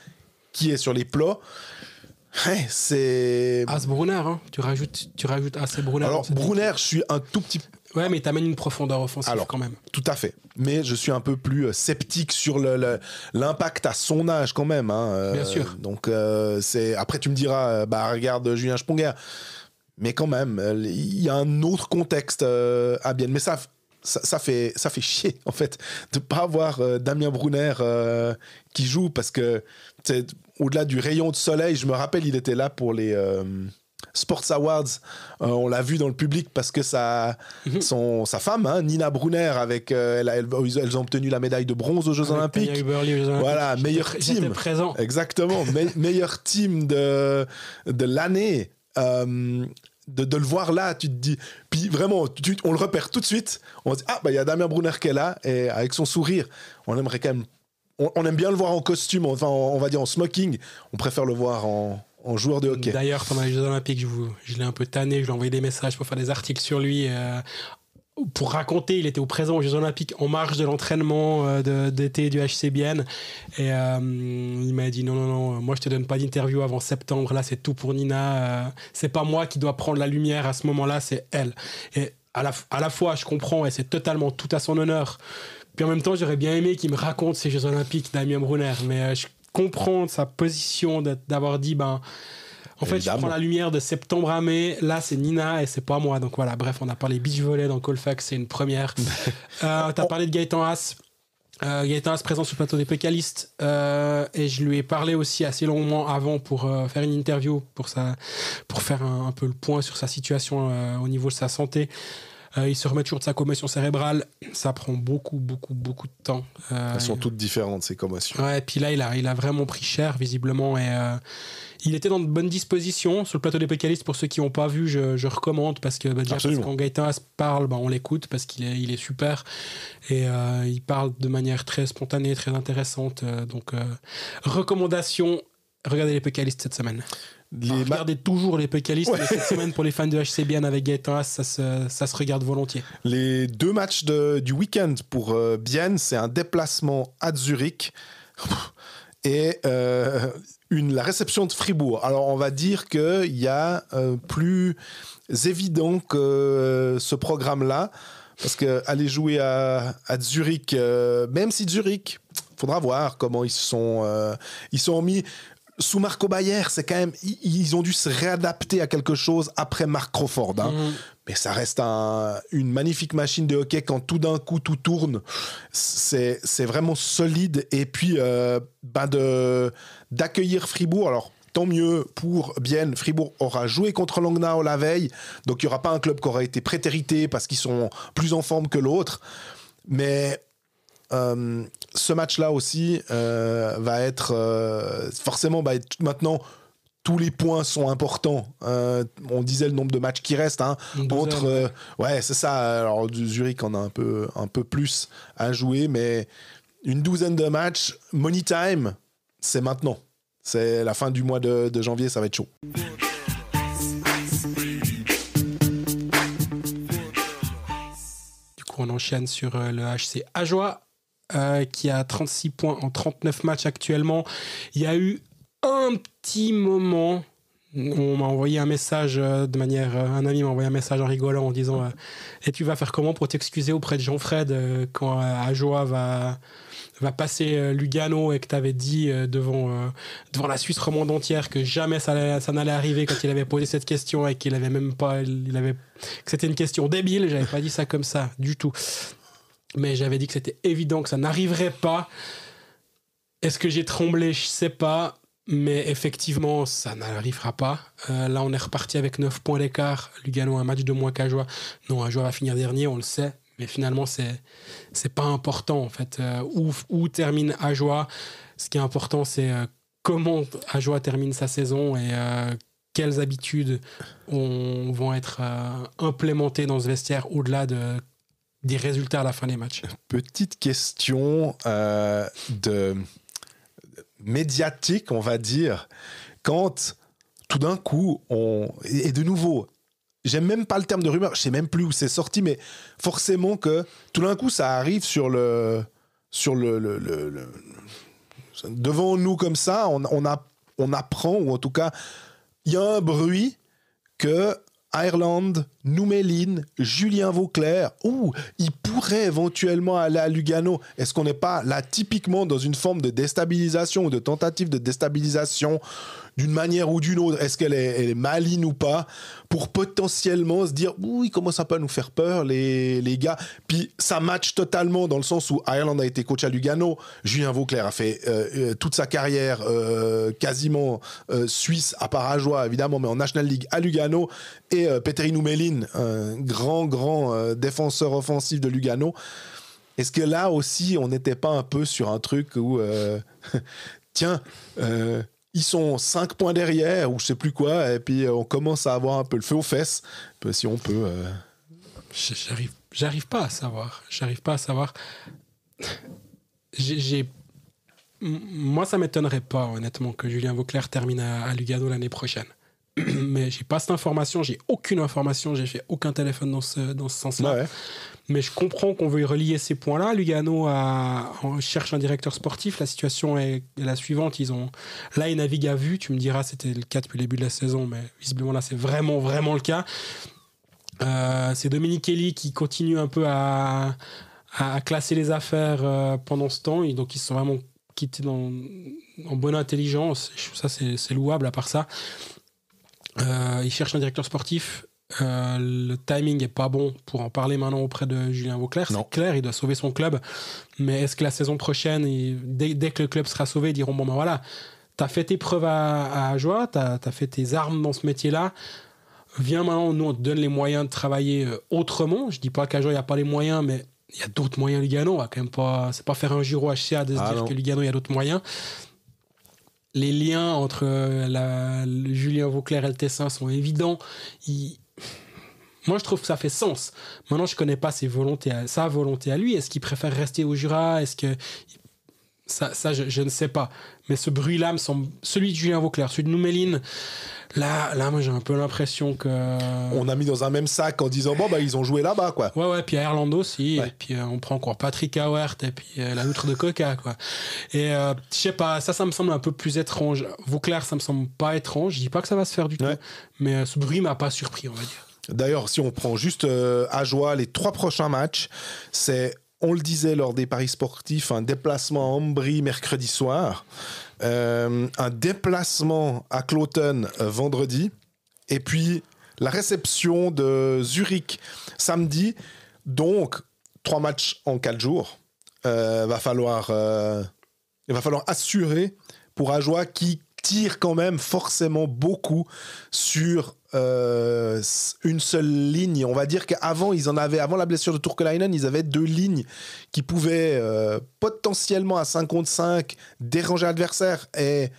qui est sur les plots. Ouais, c'est... Haas Brunner, hein. Tu rajoutes Haas et Brunner. Alors Brunner, je suis un tout petit... Ouais, mais t'amènes une profondeur offensive quand même. Tout à fait. Mais je suis un peu plus sceptique sur l'impact à son âge quand même. Hein. Bien sûr. Donc, après, tu me diras, regarde Julien Sponger. Mais quand même, il y a un autre contexte à Bienne. Mais ça fait chier, en fait, de ne pas avoir Damien Brunner qui joue, parce que au-delà du rayon de soleil, je me rappelle, il était là pour les... Sports Awards, on l'a vu dans le public parce que sa femme, hein, Nina Brunner, avec elles ont obtenu la médaille de bronze aux Jeux Olympiques. Voilà, meilleur team. J'étais présent. Exactement, meilleur team de l'année. De le voir là, tu te dis. Puis vraiment, on le repère tout de suite. On se dit, il y a Damien Brunner qui est là, et avec son sourire, on aimerait quand même. On aime bien le voir en costume, enfin, on va dire en smoking. On préfère le voir en joueur de hockey. D'ailleurs, pendant les Jeux Olympiques, je l'ai un peu tanné, je lui ai envoyé des messages pour faire des articles sur lui, pour raconter, il était au présent aux Jeux Olympiques en marge de l'entraînement d'été du HC Bienne, et il m'a dit non, moi je te donne pas d'interview avant septembre, là c'est tout pour Nina, c'est pas moi qui dois prendre la lumière à ce moment-là, c'est elle. Et à la fois je comprends, et c'est totalement tout à son honneur, puis en même temps j'aurais bien aimé qu'il me raconte ces Jeux Olympiques, Damien Brunner, mais je comprendre sa position d'avoir dit en fait je prends la lumière de septembre à mai, là c'est Nina et c'est pas moi, donc voilà, bref, on a parlé beach volley dans Colfax, c'est une première. T'as parlé de Gaëtan Haas. Gaëtan Haas présent sur le plateau des Pécalistes, et je lui ai parlé aussi assez longuement avant pour faire une interview pour faire un peu le point sur sa situation au niveau de sa santé. Il se remet toujours de sa commotion cérébrale. Ça prend beaucoup de temps. Elles sont toutes différentes, ces commotions. Ouais, et puis là, il a vraiment pris cher, visiblement. Et il était dans de bonnes dispositions. Sur le plateau des pécalistes, pour ceux qui n'ont pas vu, je recommande. Parce que déjà, quand Gaëtan Haas parle, on l'écoute parce qu'il est super. Et il parle de manière très spontanée, très intéressante. Donc, recommandation, regardez les pécalistes cette semaine. Regardez toujours les pécalistes, mais cette semaine pour les fans de HCBN avec Gaëtan Haas, ça se regarde volontiers. Les 2 matchs du week-end pour Bienne, c'est un déplacement à Zurich et la réception de Fribourg. Alors on va dire qu'il y a plus évident que ce programme-là, parce qu'aller jouer à Zurich, même si Zurich, faudra voir comment ils sont mis. Sous Marco Bayer, c'est quand même, ils ont dû se réadapter à quelque chose après Mark Crawford. Mais ça reste une magnifique machine de hockey quand tout d'un coup tout tourne. C'est vraiment solide. Et puis, d'accueillir Fribourg. Alors, tant mieux pour Bienne. Fribourg aura joué contre Langnau la veille. Donc, il n'y aura pas un club qui aura été prétérité parce qu'ils sont plus en forme que l'autre. Mais ce match-là aussi va être forcément maintenant tous les points sont importants. On disait le nombre de matchs qui restent entre c'est ça. Alors Zurich en a un peu plus à jouer, mais une douzaine de matchs. Money time, c'est maintenant. C'est la fin du mois de janvier, ça va être chaud. Du coup, on enchaîne sur le HC Ajoie. Qui a 36 points en 39 matchs actuellement. Il y a eu un petit moment, on m'a envoyé un message un ami m'a envoyé un message en rigolant en disant et tu vas faire comment pour t'excuser auprès de Jean-Fred quand Ajoie va passer Lugano et que tu avais dit devant la Suisse romande entière que jamais ça n'allait arriver quand il avait posé cette question et qu'il avait même pas que c'était une question débile. J'avais pas dit ça comme ça du tout. Mais j'avais dit que c'était évident que ça n'arriverait pas. Est-ce que j'ai tremblé? Je sais pas. Mais effectivement, ça n'arrivera pas. Là, on est reparti avec 9 points d'écart. Lugano a un match de moins qu'Ajoie. Non, Ajoie va finir dernier, on le sait. Mais finalement, c'est pas important, en fait. Où termine Ajoie? Ce qui est important, c'est comment Ajoie termine sa saison et quelles habitudes vont être implémentées dans ce vestiaire au-delà des résultats à la fin des matchs. Petite question médiatique, on va dire. Quand tout d'un coup, et de nouveau, j'aime même pas le terme de rumeur, je sais même plus où c'est sorti, mais forcément que tout d'un coup, ça arrive sur le devant nous comme ça, on apprend, ou en tout cas, il y a un bruit que Ireland, Nouméline, Julien Vauclair, il pourrait éventuellement aller à Lugano. Est-ce qu'on n'est pas là typiquement dans une forme de déstabilisation ou de tentative de déstabilisation d'une manière ou d'une autre? Est-ce qu'elle est maligne ou pas, pour potentiellement se dire il commence un peu à nous faire peur les gars. Puis ça match totalement dans le sens où Ireland a été coach à Lugano, Julien Vauclair a fait toute sa carrière quasiment suisse, à part Ajoie évidemment, mais en National League à Lugano, et Petteri Nouméline, un grand défenseur offensif de Lugano. Est-ce que là aussi on n'était pas un peu sur un truc où ils sont 5 points derrière, ou je sais plus quoi, et puis on commence à avoir un peu le feu aux fesses, si on peut. J'arrive pas à savoir. Moi, ça m'étonnerait pas, honnêtement, que Julien Vauclair termine à Lugano l'année prochaine. Mais j'ai pas cette information, j'ai aucune information, j'ai fait aucun téléphone dans ce sens-là. Ouais. Mais je comprends qu'on veuille relier ces points-là. Lugano cherche un directeur sportif. La situation est la suivante. Ils naviguent à vue. Tu me diras, c'était le cas depuis le début de la saison, mais visiblement là, c'est vraiment le cas. C'est Dominique Kelly qui continue un peu à classer les affaires pendant ce temps. Et donc, ils sont vraiment quittés en bonne intelligence. Ça, c'est louable à part ça. Ils cherchent un directeur sportif. Le timing est pas bon pour en parler maintenant auprès de Julien Vauclair. C'est clair, il doit sauver son club. Mais est-ce que la saison prochaine, dès que le club sera sauvé, ils diront voilà, t'as fait tes preuves à Ajoie, t'as fait tes armes dans ce métier-là. viens maintenant, nous on te donne les moyens de travailler autrement. Je dis pas qu'Ajoie il n'y a pas les moyens, mais il y a d'autres moyens Lugano. On va quand même pas, c'est pas faire un Giro HCA de se dire que Lugano il y a d'autres moyens. Les liens entre le Julien Vauclair et le Tessin sont évidents. Moi, je trouve que ça fait sens. Maintenant, je connais pas sa volonté à lui. Est-ce qu'il préfère rester au Jura? Est-ce que ça je ne sais pas. Mais ce bruit-là me semble celui de Julien Vauclair, celui de Nouméline. Là, moi, j'ai un peu l'impression que on a mis dans un même sac en disant ils ont joué là-bas, quoi. Ouais. Puis à Irlande aussi. Ouais. Et puis on prend encore Patrick Auert et puis la loutre de Coca, quoi. Et je sais pas, ça me semble un peu plus étrange. Vauclair, ça me semble pas étrange. Je dis pas que ça va se faire du tout, mais ce bruit m'a pas surpris, on va dire. D'ailleurs, si on prend juste Ajoie, les 3 prochains matchs, c'est, on le disait lors des paris sportifs, un déplacement à Ambry mercredi soir, un déplacement à Cloton vendredi, et puis la réception de Zurich samedi. Donc, 3 matchs en 4 jours. Il va falloir assurer pour Ajoie qui tire quand même forcément beaucoup sur une seule ligne. On va dire qu'avant, avant la blessure de Turkulainen, ils avaient 2 lignes qui pouvaient potentiellement à 5 contre 5 déranger l'adversaire, et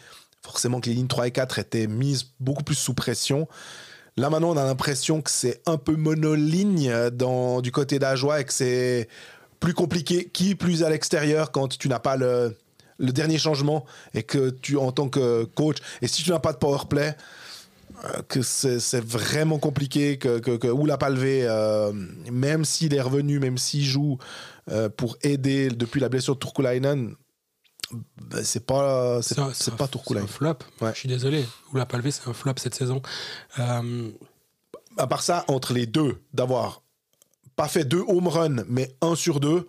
forcément que les lignes 3 et 4 étaient mises beaucoup plus sous pression. Là maintenant, on a l'impression que c'est un peu monoligne du côté d'Ajoie et que c'est plus compliqué, qui plus à l'extérieur quand tu n'as pas le dernier changement et que tu, en tant que coach, et si tu n'as pas de power play, que c'est vraiment compliqué, que Oula Palvé, même s'il est revenu, même s'il joue pour aider depuis la blessure de Turkulainen, c'est pas Turkulainen. C'est un flop. Ouais. Je suis désolé. Oula Palvé, c'est un flop cette saison. À part ça, entre les deux, d'avoir pas fait 2 home runs, mais 1 sur 2,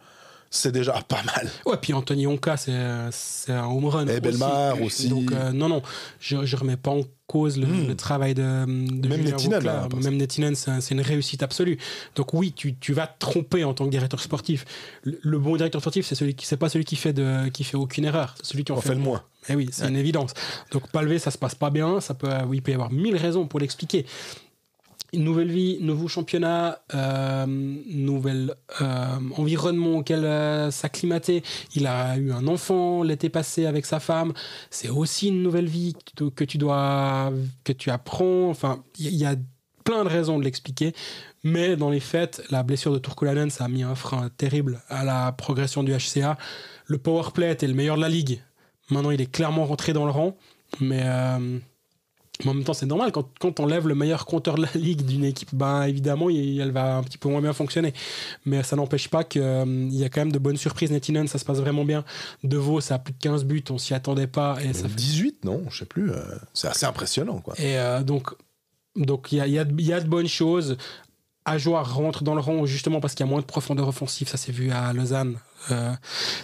c'est déjà pas mal. Ouais, puis Anthony Onka, c'est un home run. Et Bellemare aussi. Donc, non, je remets pas en cause le travail de même Nettinen. Même Nettinen, c'est une réussite absolue. Donc oui, tu vas te tromper en tant que directeur sportif. Le bon directeur sportif, c'est pas celui qui fait aucune erreur. C'est celui qui en fait le moins. Eh oui, c'est une évidence. Donc Palvé, ça se passe pas bien. Il peut y avoir 1000 raisons pour l'expliquer. Une nouvelle vie, nouveau championnat, nouvel environnement auquel s'acclimater. Il a eu un enfant l'été passé avec sa femme. C'est aussi une nouvelle vie que tu apprends. Enfin, il y a plein de raisons de l'expliquer. Mais dans les faits, la blessure de Turkulainen, ça a mis un frein terrible à la progression du HCA. Le power play était le meilleur de la ligue. Maintenant, il est clairement rentré dans le rang. Mais en même temps, c'est normal, quand on lève le meilleur compteur de la ligue d'une équipe, évidemment, elle va un petit peu moins bien fonctionner. Mais ça n'empêche pas qu'il y a quand même de bonnes surprises. Nettinen, ça se passe vraiment bien. De Vaux, ça a plus de 15 buts, on s'y attendait pas. Et ça 18, non, je sais plus. C'est assez impressionnant, quoi. Et donc il y a de bonnes choses. Ajoie rentre dans le rang justement parce qu'il y a moins de profondeur offensive. Ça s'est vu à Lausanne.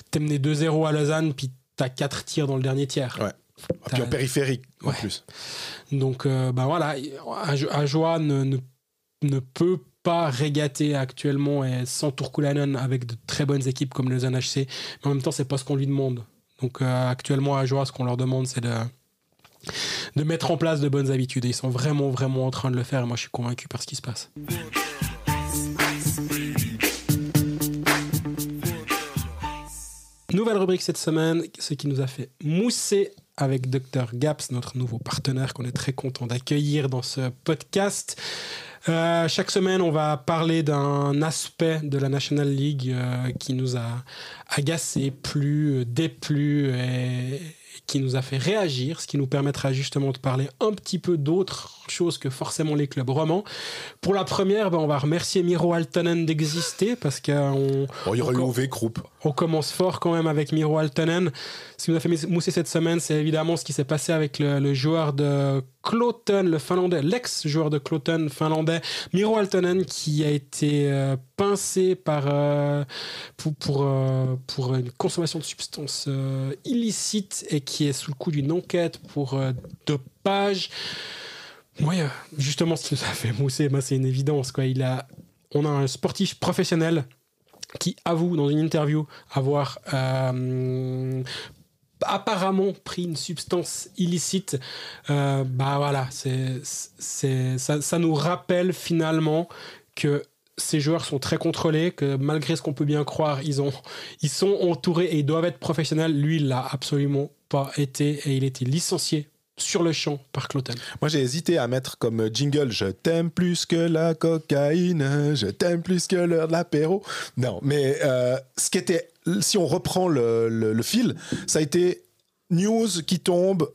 T'es mené 2-0 à Lausanne, puis t'as 4 tirs dans le dernier tiers. Ouais. Et puis en périphérique, en plus. Donc, voilà, Ajoie ne peut pas régater actuellement et sans Turkulainen avec de très bonnes équipes comme le Lausanne HC. Mais en même temps, c'est pas ce qu'on lui demande. Donc, actuellement, Ajoie, ce qu'on leur demande, c'est de mettre en place de bonnes habitudes. Et ils sont vraiment, vraiment en train de le faire. Et moi, je suis convaincu par ce qui se passe. Nouvelle rubrique cette semaine, ce qui nous a fait mousser avec Dr Gaps, notre nouveau partenaire qu'on est très content d'accueillir dans ce podcast. Chaque semaine, on va parler d'un aspect de la National League qui nous a agacé, plu, déplu et qui nous a fait réagir, ce qui nous permettra justement de parler un petit peu d'autres choses que forcément les clubs romans. Pour la première, on va remercier Miro Aaltonen d'exister parce qu'il y aurait eu Uwe Krupp. On commence fort quand même avec Miro Aaltonen. Ce qui nous a fait mousser cette semaine, c'est évidemment ce qui s'est passé avec le joueur de Cloton, le finlandais, l'ex-joueur de Cloton finlandais, Miro Aaltonen, qui a été pincé pour une consommation de substances illicites et qui est sous le coup d'une enquête pour dopage. Oui, justement, ce qui nous a fait mousser, c'est une évidence, quoi. On a un sportif professionnel qui avoue dans une interview avoir apparemment pris une substance illicite. Voilà, ça nous rappelle finalement que ces joueurs sont très contrôlés, que malgré ce qu'on peut bien croire, ils sont entourés et ils doivent être professionnels. Lui, il l'a absolument pas été et il a été licencié sur le champ par Cloten. Moi, j'ai hésité à mettre comme jingle « Je t'aime plus que la cocaïne, je t'aime plus que l'heure de l'apéro ». Non, mais si on reprend le fil, ça a été news qui tombe,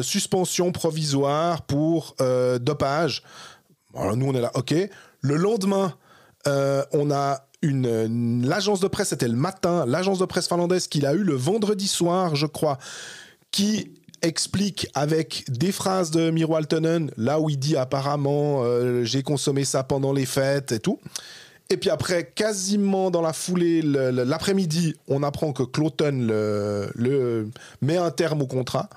suspension provisoire pour dopage. Alors nous, on est là, ok. Le lendemain, on a l'agence de presse, c'était le matin, l'agence de presse finlandaise qu'il a eu le vendredi soir, je crois, qui explique avec des phrases de Miro Aaltonen, là où il dit apparemment j'ai consommé ça pendant les fêtes et tout. Et puis après, quasiment dans la foulée, l'après-midi, on apprend que Cloten le met un terme au contrat.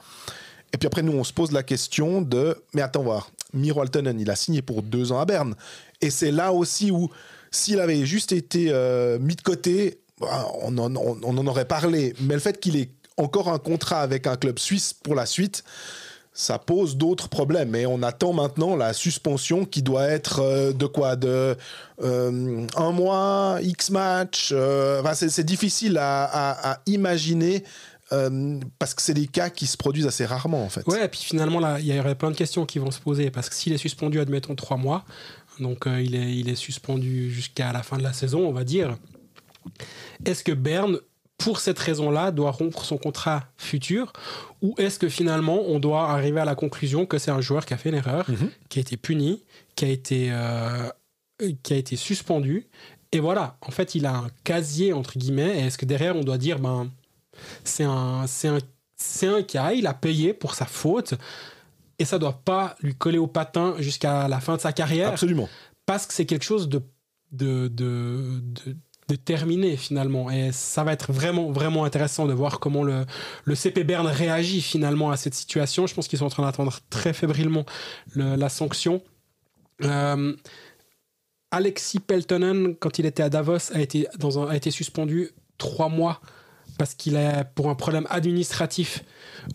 Et puis après, nous, on se pose la question de mais attends, voir, Miro Aaltonen, il a signé pour 2 ans à Berne. Et c'est là aussi où, s'il avait juste été mis de côté, on en aurait parlé. Mais le fait qu'il ait encore un contrat avec un club suisse pour la suite, ça pose d'autres problèmes. Et on attend maintenant la suspension qui doit être de quoi ? De 1 mois, X match. C'est difficile à imaginer parce que c'est des cas qui se produisent assez rarement en fait. Ouais, et puis finalement, là, il y aurait plein de questions qui vont se poser parce que s'il est suspendu, admettons 3 mois, donc il est suspendu jusqu'à la fin de la saison, on va dire. Est-ce que Berne, pour cette raison-là, doit rompre son contrat futur, ou est-ce que finalement on doit arriver à la conclusion que c'est un joueur qui a fait une erreur, qui a été puni, qui a été suspendu, et voilà, en fait il a un casier entre guillemets, et est-ce que derrière on doit dire c'est un cas, il a payé pour sa faute, et ça doit pas lui coller au patin jusqu'à la fin de sa carrière. Absolument. Parce que c'est quelque chose de terminé finalement, et ça va être vraiment vraiment intéressant de voir comment le CP Berne réagit finalement à cette situation. Je pense qu'ils sont en train d'attendre très fébrilement la sanction. Alexis Peltonen, quand il était à Davos, a été suspendu 3 mois parce qu'il a, pour un problème administratif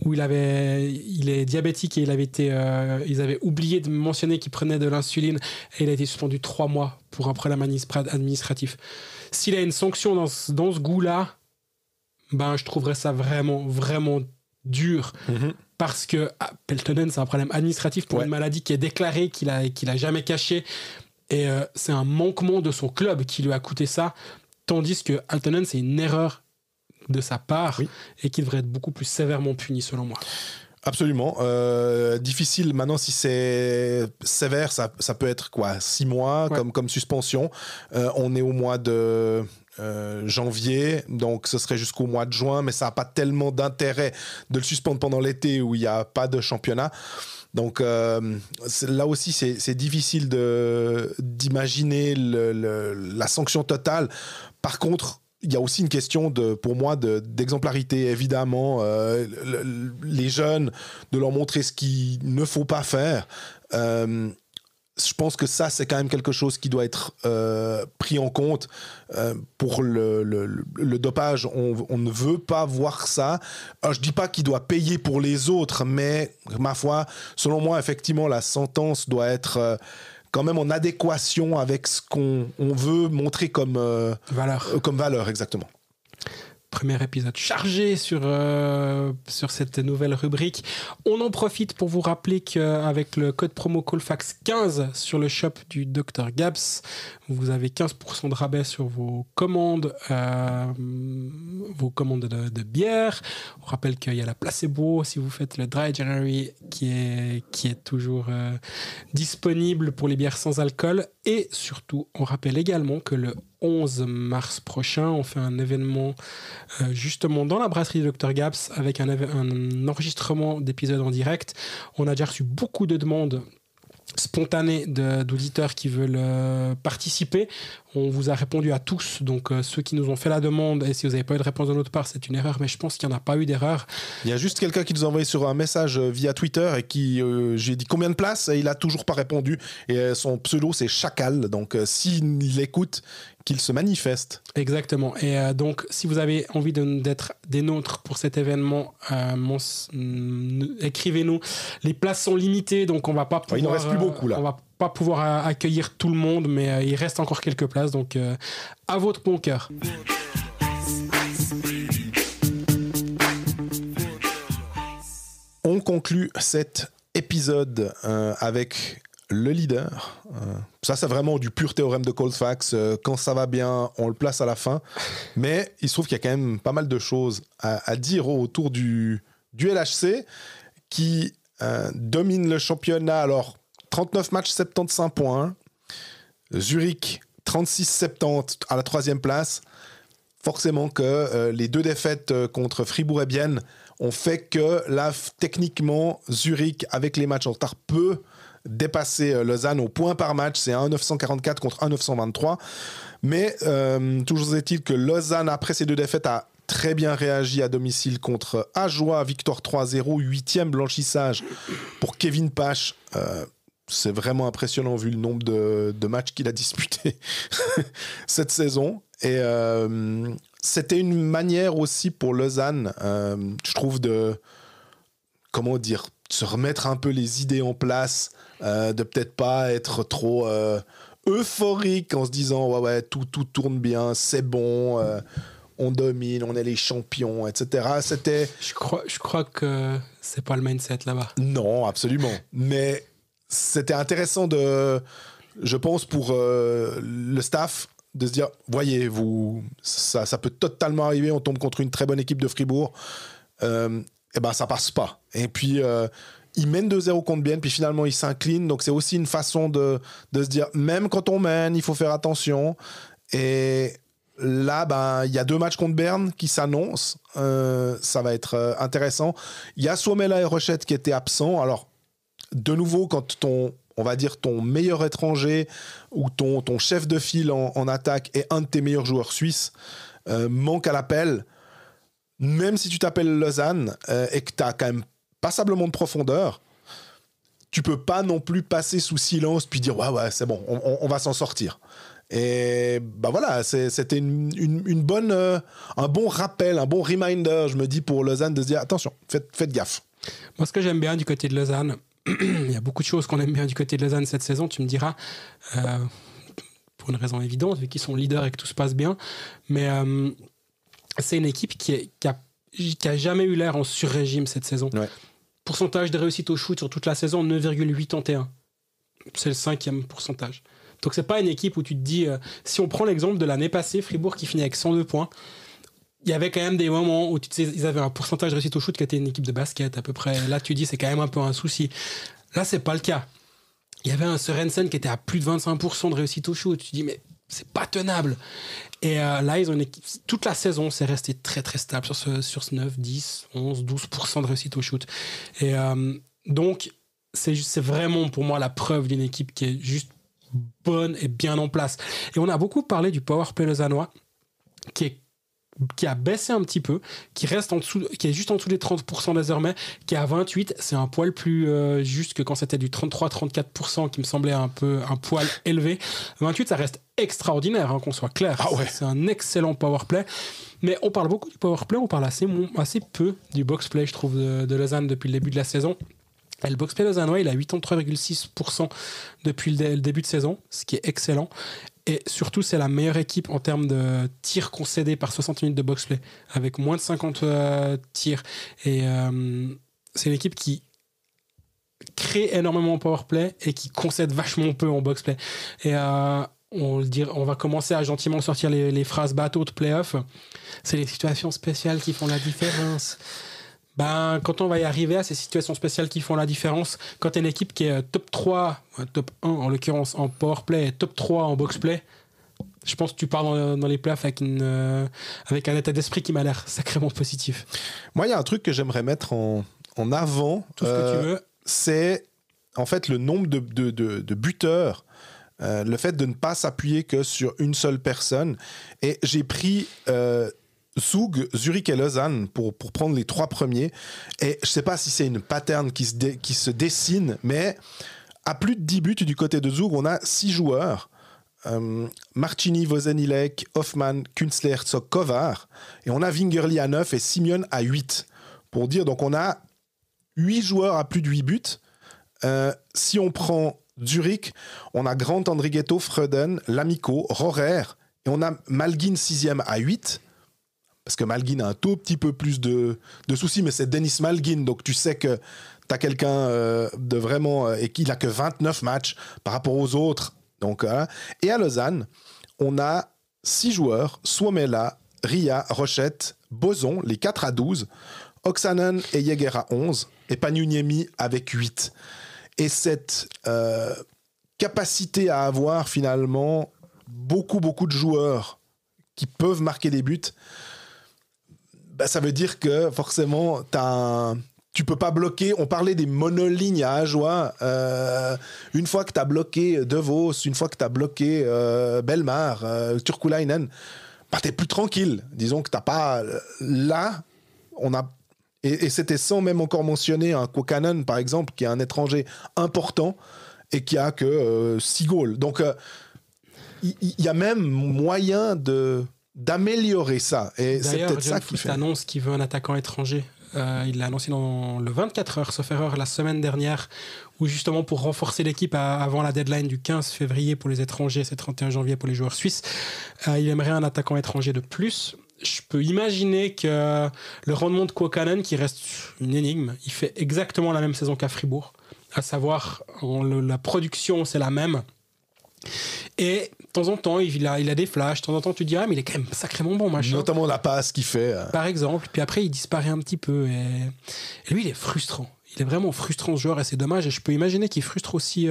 où il est diabétique et ils avaient oublié de mentionner qu'il prenait de l'insuline, et il a été suspendu 3 mois pour un problème administratif. S'il a une sanction dans ce goût-là, je trouverais ça vraiment, vraiment dur. Parce que Peltonen, c'est un problème administratif pour une maladie qui est déclarée, qu'il a jamais cachée. Et c'est un manquement de son club qui lui a coûté ça. Tandis que Aaltonen, c'est une erreur de sa part et qui devrait être beaucoup plus sévèrement puni, selon moi. Absolument. Difficile maintenant, si c'est sévère, ça peut être quoi, 6 mois comme suspension. On est au mois de janvier, donc ce serait jusqu'au mois de juin, mais ça n'a pas tellement d'intérêt de le suspendre pendant l'été où il n'y a pas de championnat. Donc là aussi, c'est difficile d'imaginer la sanction totale. Par contre, il y a aussi une question pour moi d'exemplarité, évidemment. Les jeunes, de leur montrer ce qu'il ne faut pas faire. Je pense que ça, c'est quand même quelque chose qui doit être pris en compte. Pour le dopage, on ne veut pas voir ça. Alors, je ne dis pas qu'il doit payer pour les autres, mais ma foi, selon moi, effectivement, la sentence doit être quand même en adéquation avec ce qu'on veut montrer comme valeur, exactement. Premier épisode chargé sur cette nouvelle rubrique. On en profite pour vous rappeler qu'avec le code promo Colfax15 sur le shop du Dr Gabs, vous avez 15% de rabais sur vos commandes de bière. On rappelle qu'il y a la placebo si vous faites le Dry January qui est toujours disponible pour les bières sans alcool. Et surtout, on rappelle également que le 11 mars prochain, on fait un événement justement dans la brasserie de Dr Gabs avec un enregistrement d'épisodes en direct. On a déjà reçu beaucoup de demandes spontanées d'auditeurs qui veulent participer. On vous a répondu à tous, donc ceux qui nous ont fait la demande, et si vous n'avez pas eu de réponse de notre part, c'est une erreur, mais je pense qu'il n'y en a pas eu d'erreur. Il y a juste quelqu'un qui nous a envoyé sur un message via Twitter et qui, j'ai dit combien de places et il a toujours pas répondu. Et son pseudo c'est Chacal, donc s'il écoute, qu'il se manifeste. Exactement. Et donc, si vous avez envie d'être des nôtres pour cet événement, écrivez-nous. Les places sont limitées, donc on va pas pouvoir. Il n'en reste plus beaucoup là. On va pas pouvoir accueillir tout le monde, mais il reste encore quelques places, donc à votre bon cœur. On conclut cet épisode avec le leader. Ça, c'est vraiment du pur théorème de Colfax. Quand ça va bien, on le place à la fin. Mais il se trouve qu'il y a quand même pas mal de choses à dire autour du LHC qui domine le championnat. Alors, 39 matchs, 75 points. Zurich, 36-70 à la 3e place. Forcément que les 2 défaites contre Fribourg et Bienne ont fait que là, techniquement, Zurich, avec les matchs en retard, peut dépasser Lausanne au point par match. C'est 1,944 contre 1,923. Mais toujours est-il que Lausanne, après ces 2 défaites, a très bien réagi à domicile contre Ajoie, victoire 3-0, 8e blanchissage pour Kevin Pache. C'est vraiment impressionnant vu le nombre de matchs qu'il a disputés cette saison. Et c'était une manière aussi pour Lausanne, je trouve, de se remettre un peu les idées en place, de peut-être pas être trop euphorique en se disant ouais tout tourne bien, c'est bon, on domine, on est les champions, etc. Je crois que c'est pas le mindset là-bas. Non, absolument. Mais c'était intéressant je pense, pour le staff, de se dire, voyez, ça peut totalement arriver, on tombe contre une très bonne équipe de Fribourg, et ben ça passe pas. Et puis, ils mènent 2-0 contre Bienne, puis finalement, ils s'inclinent. Donc, c'est aussi une façon de se dire, même quand on mène, il faut faire attention. Et là, il y a 2 matchs contre Berne qui s'annoncent. Ça va être intéressant. Il y a Suomela et Rochette qui étaient absents. Alors, de nouveau, quand ton meilleur étranger ou ton chef de file en attaque est un de tes meilleurs joueurs suisses manque à l'appel, même si tu t'appelles Lausanne et que tu as quand même passablement de profondeur, tu peux pas non plus passer sous silence puis dire ouais c'est bon, on va s'en sortir. Et voilà, c'était une bonne, un bon rappel, un bon reminder, je me dis, pour Lausanne, de se dire attention, faites gaffe. Moi, ce que j'aime bien du côté de Lausanne, il y a beaucoup de choses qu'on aime bien du côté de Lausanne cette saison, tu me diras, pour une raison évidente, vu qu'ils sont leaders et que tout se passe bien, mais c'est une équipe qui a jamais eu l'air en sur-régime cette saison. Ouais. Pourcentage de réussite au shoot sur toute la saison, 9,81. C'est le 5e pourcentage. Donc c'est pas une équipe où tu te dis, si on prend l'exemple de l'année passée, Fribourg qui finit avec 102 points, il y avait quand même des moments où ils avaient un pourcentage de réussite au shoot qui était une équipe de basket à peu près. Là tu dis c'est quand même un peu un souci. Là c'est pas le cas. Il y avait un Sørensen qui était à plus de 25% de réussite au shoot. Tu dis mais c'est pas tenable. Et là ils ont une équipe, toute la saison c'est resté très très stable sur ce 9, 10, 11, 12% de réussite au shoot. Et donc c'est vraiment pour moi la preuve d'une équipe qui est juste bonne et bien en place. Et on a beaucoup parlé du powerplay lausannois qui a baissé un petit peu, qui reste en dessous, qui est juste en dessous des 30% désormais, qui est à 28%. C'est un poil plus juste que quand c'était du 33-34%, qui me semblait un poil élevé. 28%, ça reste extraordinaire, qu'on soit clair. Ah ouais. C'est un excellent powerplay. Mais on parle beaucoup du powerplay, on parle assez peu du boxplay, je trouve, de Lausanne depuis le début de la saison. Et le boxplay lausannois, il a 83,6% depuis le début de saison, ce qui est excellent. Et surtout, c'est la meilleure équipe en termes de tirs concédés par 60 minutes de boxplay, avec moins de 50 tirs. Et c'est une équipe qui crée énormément en powerplay et qui concède vachement peu en boxplay. Et on va commencer à gentiment sortir les phrases bateau de play-off. C'est les situations spéciales qui font la différence. Quand on va y arriver à ces situations spéciales qui font la différence, quand tu es une équipe qui est top 3, top 1 en l'occurrence en powerplay et top 3 en boxplay, je pense que tu pars dans les playoffs avec un état d'esprit qui m'a l'air sacrément positif. Moi, il y a un truc que j'aimerais mettre en avant. Tout ce que tu veux. C'est en fait le nombre de buteurs Le fait de ne pas s'appuyer que sur une seule personne. Et j'ai pris Zug, Zurich et Lausanne pour prendre les 3 premiers. Et je ne sais pas si c'est une pattern qui se dessine, mais à plus de 10 buts du côté de Zug, on a 6 joueurs. Marchini, Vozenilek, Hoffmann, Künzler, Herzog, Kovar. Et on a Wingerli à 9 et Simeon à 8. Pour dire, donc on a 8 joueurs à plus de 8 buts. Si on prend Zurich, on a Grant, Andrighetto, Freuden, Lamico, Rohrer. Et on a Malgin 6e à 8. Parce que Malgin a un tout petit peu plus de soucis, mais c'est Denis Malgin, donc tu sais que tu as quelqu'un de vraiment... et qu'il n'a que 29 matchs par rapport aux autres. Donc, et à Lausanne, on a 6 joueurs, Suomela, Ria, Rochette, Boson, les 4 à 12, Oksanen et Jäger à 11, et Paniuniemi avec 8. Et cette capacité à avoir finalement beaucoup de joueurs qui peuvent marquer des buts, bah, ça veut dire que forcément, tu peux pas bloquer. On parlait des monolignes à Ajoie. Une fois que tu as bloqué De Vos, une fois que tu as bloqué Belmar, Turkulainen, bah, tu n'es plus tranquille. Disons que tu n'as pas... Là, on a... Et c'était sans même encore mentionner un Koukanen, par exemple, qui est un étranger important et qui a que 6 goals. Donc, il y a même moyen d'améliorer ça. Et c'est peut-être ça qui fait. Annonce qu'il veut un attaquant étranger. Il l'a annoncé dans le 24 heures, sauf erreur, la semaine dernière, où justement pour renforcer l'équipe avant la deadline du 15 février pour les étrangers, c'est 31 janvier pour les joueurs suisses, il aimerait un attaquant étranger de plus. Je peux imaginer que le rendement de Koukanen, qui reste une énigme, il fait exactement la même saison qu'à Fribourg, à savoir la production c'est la même. Et de temps en temps, il a des flashs. De temps en temps, tu te dis, mais il est quand même sacrément bon, machin. Notamment la passe qu'il fait. Par exemple. Puis après, il disparaît un petit peu. Et lui, il est frustrant. Il est vraiment frustrant, ce joueur, et c'est dommage. Et je peux imaginer qu'il frustre aussi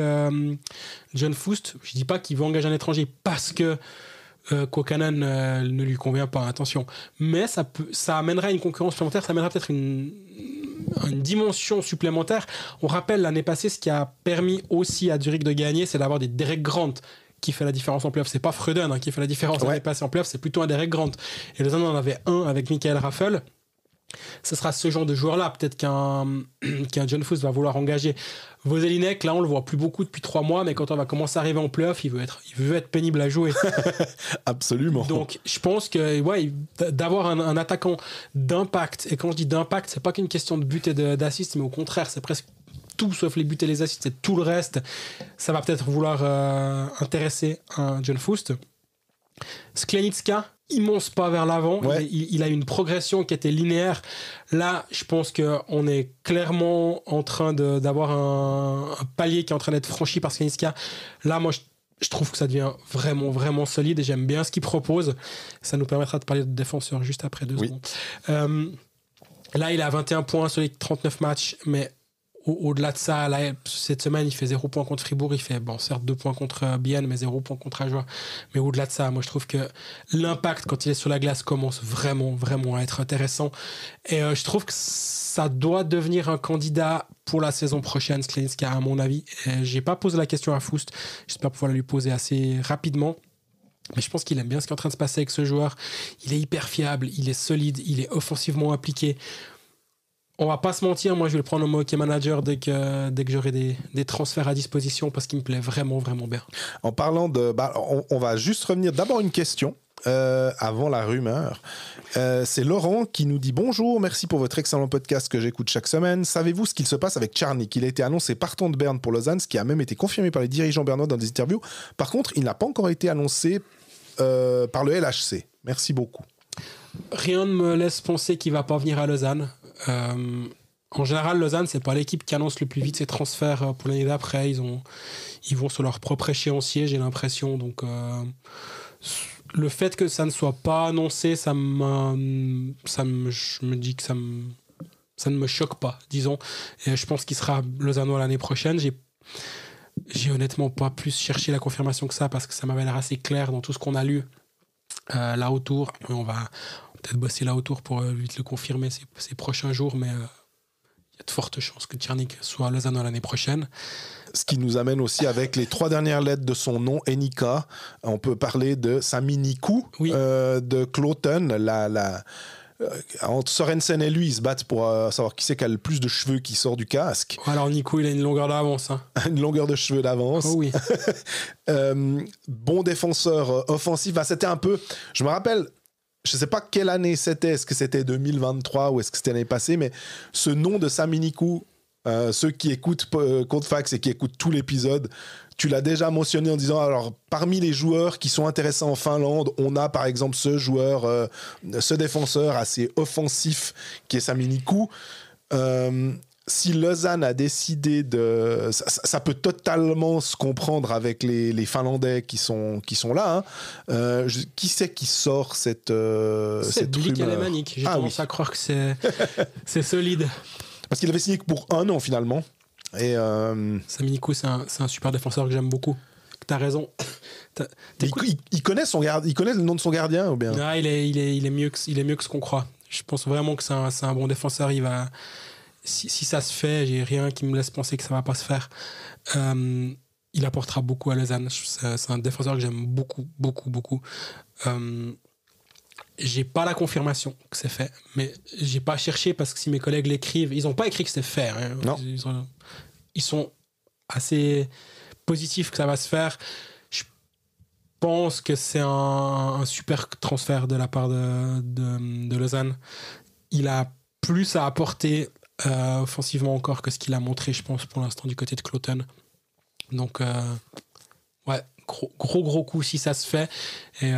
John Foust. Je dis pas qu'il veut engager un étranger parce que Koukanen ne lui convient pas, attention. Mais ça amènera une concurrence supplémentaire. Ça amènera peut-être une dimension supplémentaire. On rappelle l'année passée, ce qui a permis aussi à Zurich de gagner, c'est d'avoir des Derek Grant qui fait la différence en playoff. C'est pas Freuden qui fait la différence l'année passée en playoff, c'est plutôt un Derek Grant. Et Lausanne en avait un avec Michael Raffel. Ce sera ce genre de joueur-là, peut-être qu'un John Foust va vouloir engager. Vozelinek, là on le voit plus beaucoup depuis 3 mois, mais quand on va commencer à arriver en playoff, il veut être pénible à jouer. Absolument. Donc je pense que d'avoir un attaquant d'impact, et quand je dis d'impact, c'est pas qu'une question de but et d'assist, mais au contraire, c'est presque tout sauf les buts et les assists, c'est tout le reste. Ça va peut-être vouloir intéresser un John Foust. Sklenicka, immense pas vers l'avant. Ouais. Il a une progression qui était linéaire. Là, je pense qu'on est clairement en train d'avoir un palier qui est en train d'être franchi par Sklenicka. Là, moi, je trouve que ça devient vraiment solide et j'aime bien ce qu'il propose. Ça nous permettra de parler de défenseur juste après 2 secondes. Là, il a 21 points sur les 39 matchs, mais au-delà de ça, là, cette semaine, il fait 0 points contre Fribourg. Il fait, certes, 2 points contre Bienne, mais 0 points contre Ajoie. Mais au-delà de ça, moi, je trouve que l'impact, quand il est sur la glace, commence vraiment à être intéressant. Et je trouve que ça doit devenir un candidat pour la saison prochaine, Sklenicka, à mon avis. Je n'ai pas posé la question à Foust. J'espère pouvoir la lui poser assez rapidement. Mais je pense qu'il aime bien ce qui est en train de se passer avec ce joueur. Il est hyper fiable, il est solide, il est offensivement appliqué. On va pas se mentir, moi je vais le prendre en hockey manager dès que j'aurai des transferts à disposition parce qu'il me plaît vraiment bien. En parlant de... on va juste revenir d'abord une question avant la rumeur. C'est Laurent qui nous dit « Bonjour, merci pour votre excellent podcast que j'écoute chaque semaine. Savez-vous ce qu'il se passe avec Czarnik ? Il a été annoncé partant de Berne pour Lausanne, ce qui a même été confirmé par les dirigeants bernois dans des interviews. Par contre, il n'a pas encore été annoncé par le LHC. Merci beaucoup. » Rien ne me laisse penser qu'il va pas venir à Lausanne. En général, Lausanne, c'est pas l'équipe qui annonce le plus vite ses transferts pour l'année d'après. Ils vont sur leur propre échéancier, j'ai l'impression. Donc, le fait que ça ne soit pas annoncé, je me dis que ça ne me choque pas, disons. Et je pense qu'il sera lausannois l'année prochaine. J'ai honnêtement pas plus cherché la confirmation que ça parce que ça m'avait l'air assez clair dans tout ce qu'on a lu là autour. On va peut-être bosser là autour pour vite le confirmer ces prochains jours, mais il y a de fortes chances que Tjernik soit à Lausanne l'année prochaine. Ce qui nous amène aussi avec les 3 dernières lettres de son nom, Enika. On peut parler de Sami Nikou, de Kloten. Entre Sorensen et lui, ils se battent pour savoir qui c'est qui a le plus de cheveux qui sort du casque. Alors Nikou, il a une longueur d'avance. Hein. Une longueur de cheveux d'avance. Oh oui. Bon défenseur offensif. C'était un peu... Je me rappelle... Je ne sais pas quelle année c'était. Est-ce que c'était 2023 ou est-ce que c'était l'année passée? Mais ce nom de Sami Nikou... ceux qui écoutent Codefax et qui écoutent tout l'épisode, tu l'as déjà mentionné en disant, alors parmi les joueurs qui sont intéressants en Finlande, on a par exemple ce joueur, ce défenseur assez offensif qui est Sami Nikou. Si Lausanne a décidé de... Ça peut totalement se comprendre avec les Finlandais qui sont là. Hein. Qui c'est qui sort cette Bilik Alemanic. J'ai tendance à croire que c'est solide. Parce qu'il avait signé que pour 1 an finalement. Et Sami Nikou, c'est un super défenseur que j'aime beaucoup. T'as raison. Il connaît le nom de son gardien ou bien? Non, il est mieux que ce qu'on croit. Je pense vraiment que c'est un bon défenseur. Il va, si ça se fait, j'ai rien qui me laisse penser que ça va pas se faire. Il apportera beaucoup à Lausanne. C'est un défenseur que j'aime beaucoup, beaucoup, beaucoup. J'ai pas la confirmation que c'est fait, mais j'ai pas cherché parce que si mes collègues l'écrivent, ils ont pas écrit que c'est fait. Hein. Non. Ils sont assez positifs que ça va se faire. Je pense que c'est un super transfert de la part de Lausanne. Il a plus à apporter offensivement encore que ce qu'il a montré, je pense, pour l'instant du côté de Kloten. Donc, ouais. Gros coup si ça se fait. Et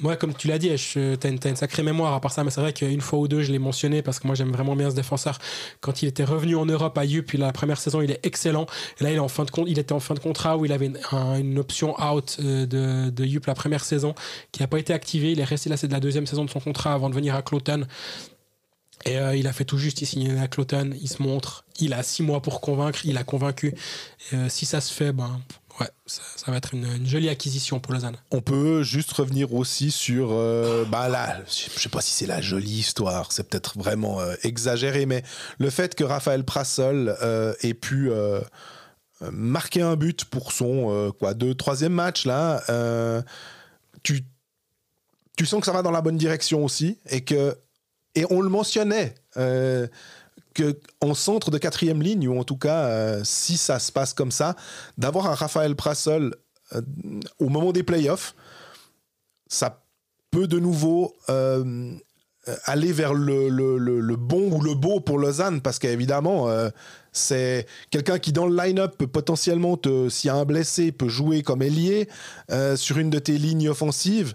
ouais, comme tu l'as dit, t'as une sacrée mémoire à part ça, mais c'est vrai qu'une fois ou deux je l'ai mentionné parce que moi j'aime vraiment bien ce défenseur. Quand il était revenu en Europe à Yup, la première saison il est excellent, et là il était en fin de contrat où il avait une option out de Yup la première saison qui n'a pas été activée. Il est resté là, c'est de la 2e saison de son contrat avant de venir à Kloten. Et il a fait tout juste, il signe à Kloten, il se montre, il a 6 mois pour convaincre, il a convaincu. Et si ça se fait, ouais, ça va être une jolie acquisition pour Lausanne. On peut juste revenir aussi sur... là, je sais pas si c'est la jolie histoire, c'est peut-être vraiment exagéré, mais le fait que Raphaël Prassel ait pu marquer un but pour son 3e match, là, tu sens que ça va dans la bonne direction aussi, et on le mentionnait, qu'en centre de 4e ligne, ou en tout cas, si ça se passe comme ça, d'avoir un Raphaël Prassel au moment des playoffs, ça peut de nouveau aller vers le bon ou le beau pour Lausanne, parce qu'évidemment, c'est quelqu'un qui, dans le line-up, peut potentiellement, s'il y a un blessé, peut jouer comme ailier sur une de tes lignes offensives,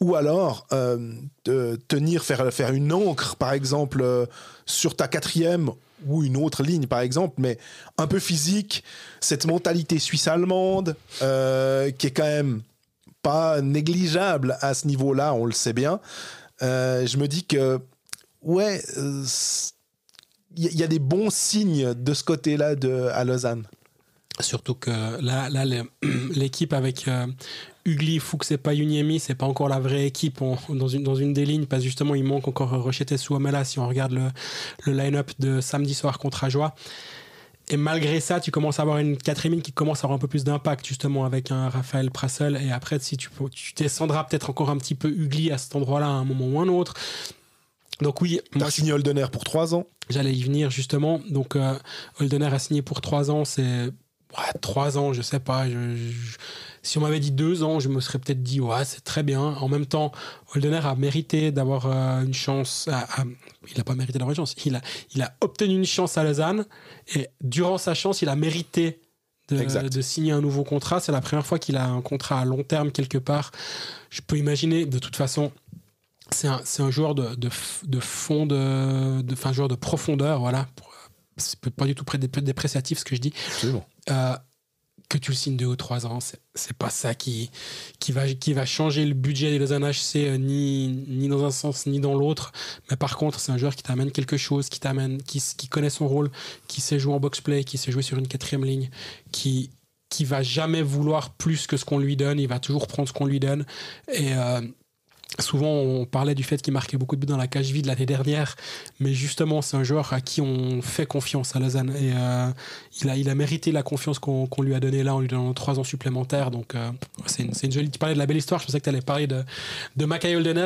ou alors faire une ancre, par exemple, sur ta 4e ou une autre ligne, par exemple, mais un peu physique, cette mentalité suisse-allemande qui est quand même pas négligeable à ce niveau-là, on le sait bien. Je me dis que, ouais, il y a des bons signes de ce côté-là à Lausanne. Surtout que là l'équipe avec Ugly, Fuchs et Payuniemi, c'est pas encore la vraie équipe dans une des lignes, parce que justement il manque encore Rochette Suomela si on regarde le line-up de samedi soir contre Ajoie. Et malgré ça, tu commences à avoir une 4e ligne qui commence à avoir un peu plus d'impact, justement avec un Raphaël Prassel, et après si tu descendras peut-être encore un petit peu Ugly à cet endroit-là à un moment ou un autre. Donc oui, t'as signé Holdener pour 3 ans. J'allais y venir justement. Donc Holdener a signé pour 3 ans, c'est 3 ans, je sais pas. Si on m'avait dit 2 ans, je me serais peut-être dit ouais, c'est très bien. En même temps, Holdener a mérité d'avoir une chance. Il n'a pas mérité d'avoir une chance. Il a obtenu une chance à Lausanne, et durant sa chance, il a mérité de signer un nouveau contrat. C'est la première fois qu'il a un contrat à long terme quelque part. Je peux imaginer, de toute façon, c'est un joueur de fond, un joueur de profondeur, voilà. C'est pas du tout dépréciatif ce que je dis. Absolument. Que tu le signes 2 ou 3 ans, c'est pas ça qui va changer le budget des Lausanne HC ni dans un sens ni dans l'autre. Mais par contre, c'est un joueur qui t'amène quelque chose, qui connaît son rôle, qui sait jouer en box-play, qui sait jouer sur une 4e ligne, qui va jamais vouloir plus que ce qu'on lui donne. Il va toujours prendre ce qu'on lui donne. Et Souvent, on parlait du fait qu'il marquait beaucoup de buts dans la cage vide l'année dernière, mais justement, c'est un joueur à qui on fait confiance à Lausanne. Et il a mérité la confiance qu'on lui a donnée là en lui donnant 3 ans supplémentaires. Donc, c'est une jolie... Tu parlais de la belle histoire, je pensais que tu allais parler de Makaï Holdener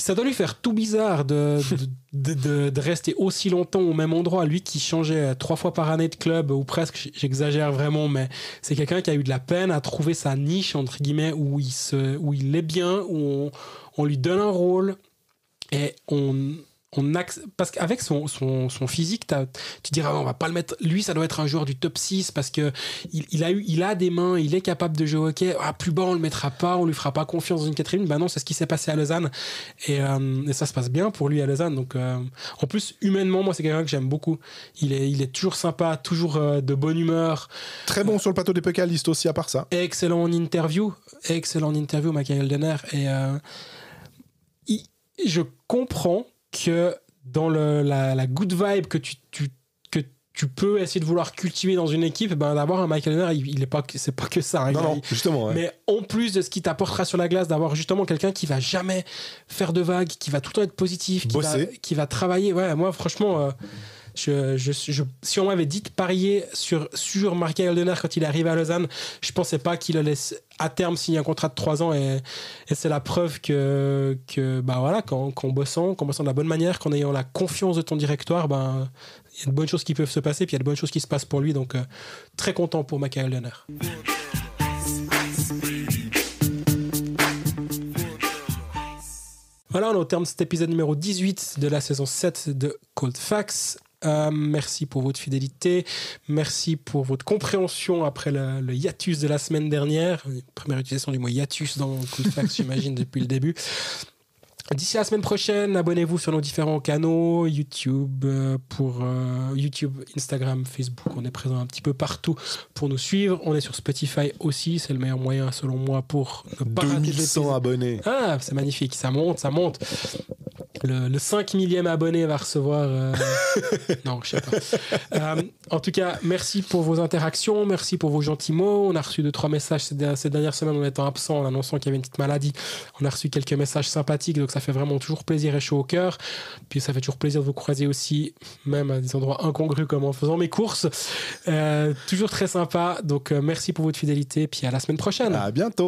ça doit lui faire tout bizarre de rester aussi longtemps au même endroit. Lui qui changeait 3 fois par année de club, ou presque, j'exagère vraiment, mais c'est quelqu'un qui a eu de la peine à trouver sa niche, entre guillemets, où il est bien, où on lui donne un rôle et parce qu'avec son physique, tu diras on va pas le mettre, lui ça doit être un joueur du top 6 parce que il a des mains, il est capable de jouer au hockey. Plus bas on le mettra pas, on lui fera pas confiance dans une 4e ligne. Non, c'est ce qui s'est passé à Lausanne et ça se passe bien pour lui à Lausanne. Donc en plus humainement, moi c'est quelqu'un que j'aime beaucoup. Il est toujours sympa, toujours de bonne humeur, très bon sur le plateau des pécalistes aussi à part ça. Excellent en interview Makaï Holdener. Et je comprends que dans la good vibe que tu peux essayer de vouloir cultiver dans une équipe, d'avoir un Makaï Holdener, c'est pas que ça. Non, justement. Ouais. Mais en plus de ce qui t'apportera sur la glace, d'avoir justement quelqu'un qui va jamais faire de vagues, qui va tout le temps être positif, qui va travailler. Ouais, moi, franchement, si on m'avait dit de parier sur Makaï Holdener quand il est arrivé à Lausanne, je pensais pas qu'il allait à terme signer un contrat de 3 ans et c'est la preuve que qu'en bossant de la bonne manière, qu'en ayant la confiance de ton directoire, il y a de bonnes choses qui peuvent se passer, puis il y a de bonnes choses qui se passent pour lui, donc très content pour Makaï Holdener. Voilà, on est au terme de cet épisode numéro 18 de la saison 7 de Cold Facts. Merci pour votre fidélité, merci pour votre compréhension après le hiatus de la semaine dernière, première utilisation du mot hiatus dans Cold Facts j'imagine depuis le début. D'ici la semaine prochaine, abonnez-vous sur nos différents canaux, YouTube, YouTube, Instagram, Facebook. On est présent un petit peu partout pour nous suivre. On est sur Spotify aussi. C'est le meilleur moyen, selon moi, pour ne pas rater 2100 abonnés. Ah, c'est magnifique. Ça monte. Le 5 millième abonné va recevoir... Non, je sais pas. En tout cas, merci pour vos interactions. Merci pour vos gentils mots. On a reçu 2-3 messages ces dernières semaines en étant absent, en annonçant qu'il y avait une petite maladie. On a reçu quelques messages sympathiques, donc ça fait vraiment toujours plaisir et chaud au cœur. Puis ça fait toujours plaisir de vous croiser aussi, même à des endroits incongrus comme en faisant mes courses. Toujours très sympa. Donc merci pour votre fidélité. Puis à la semaine prochaine. À bientôt.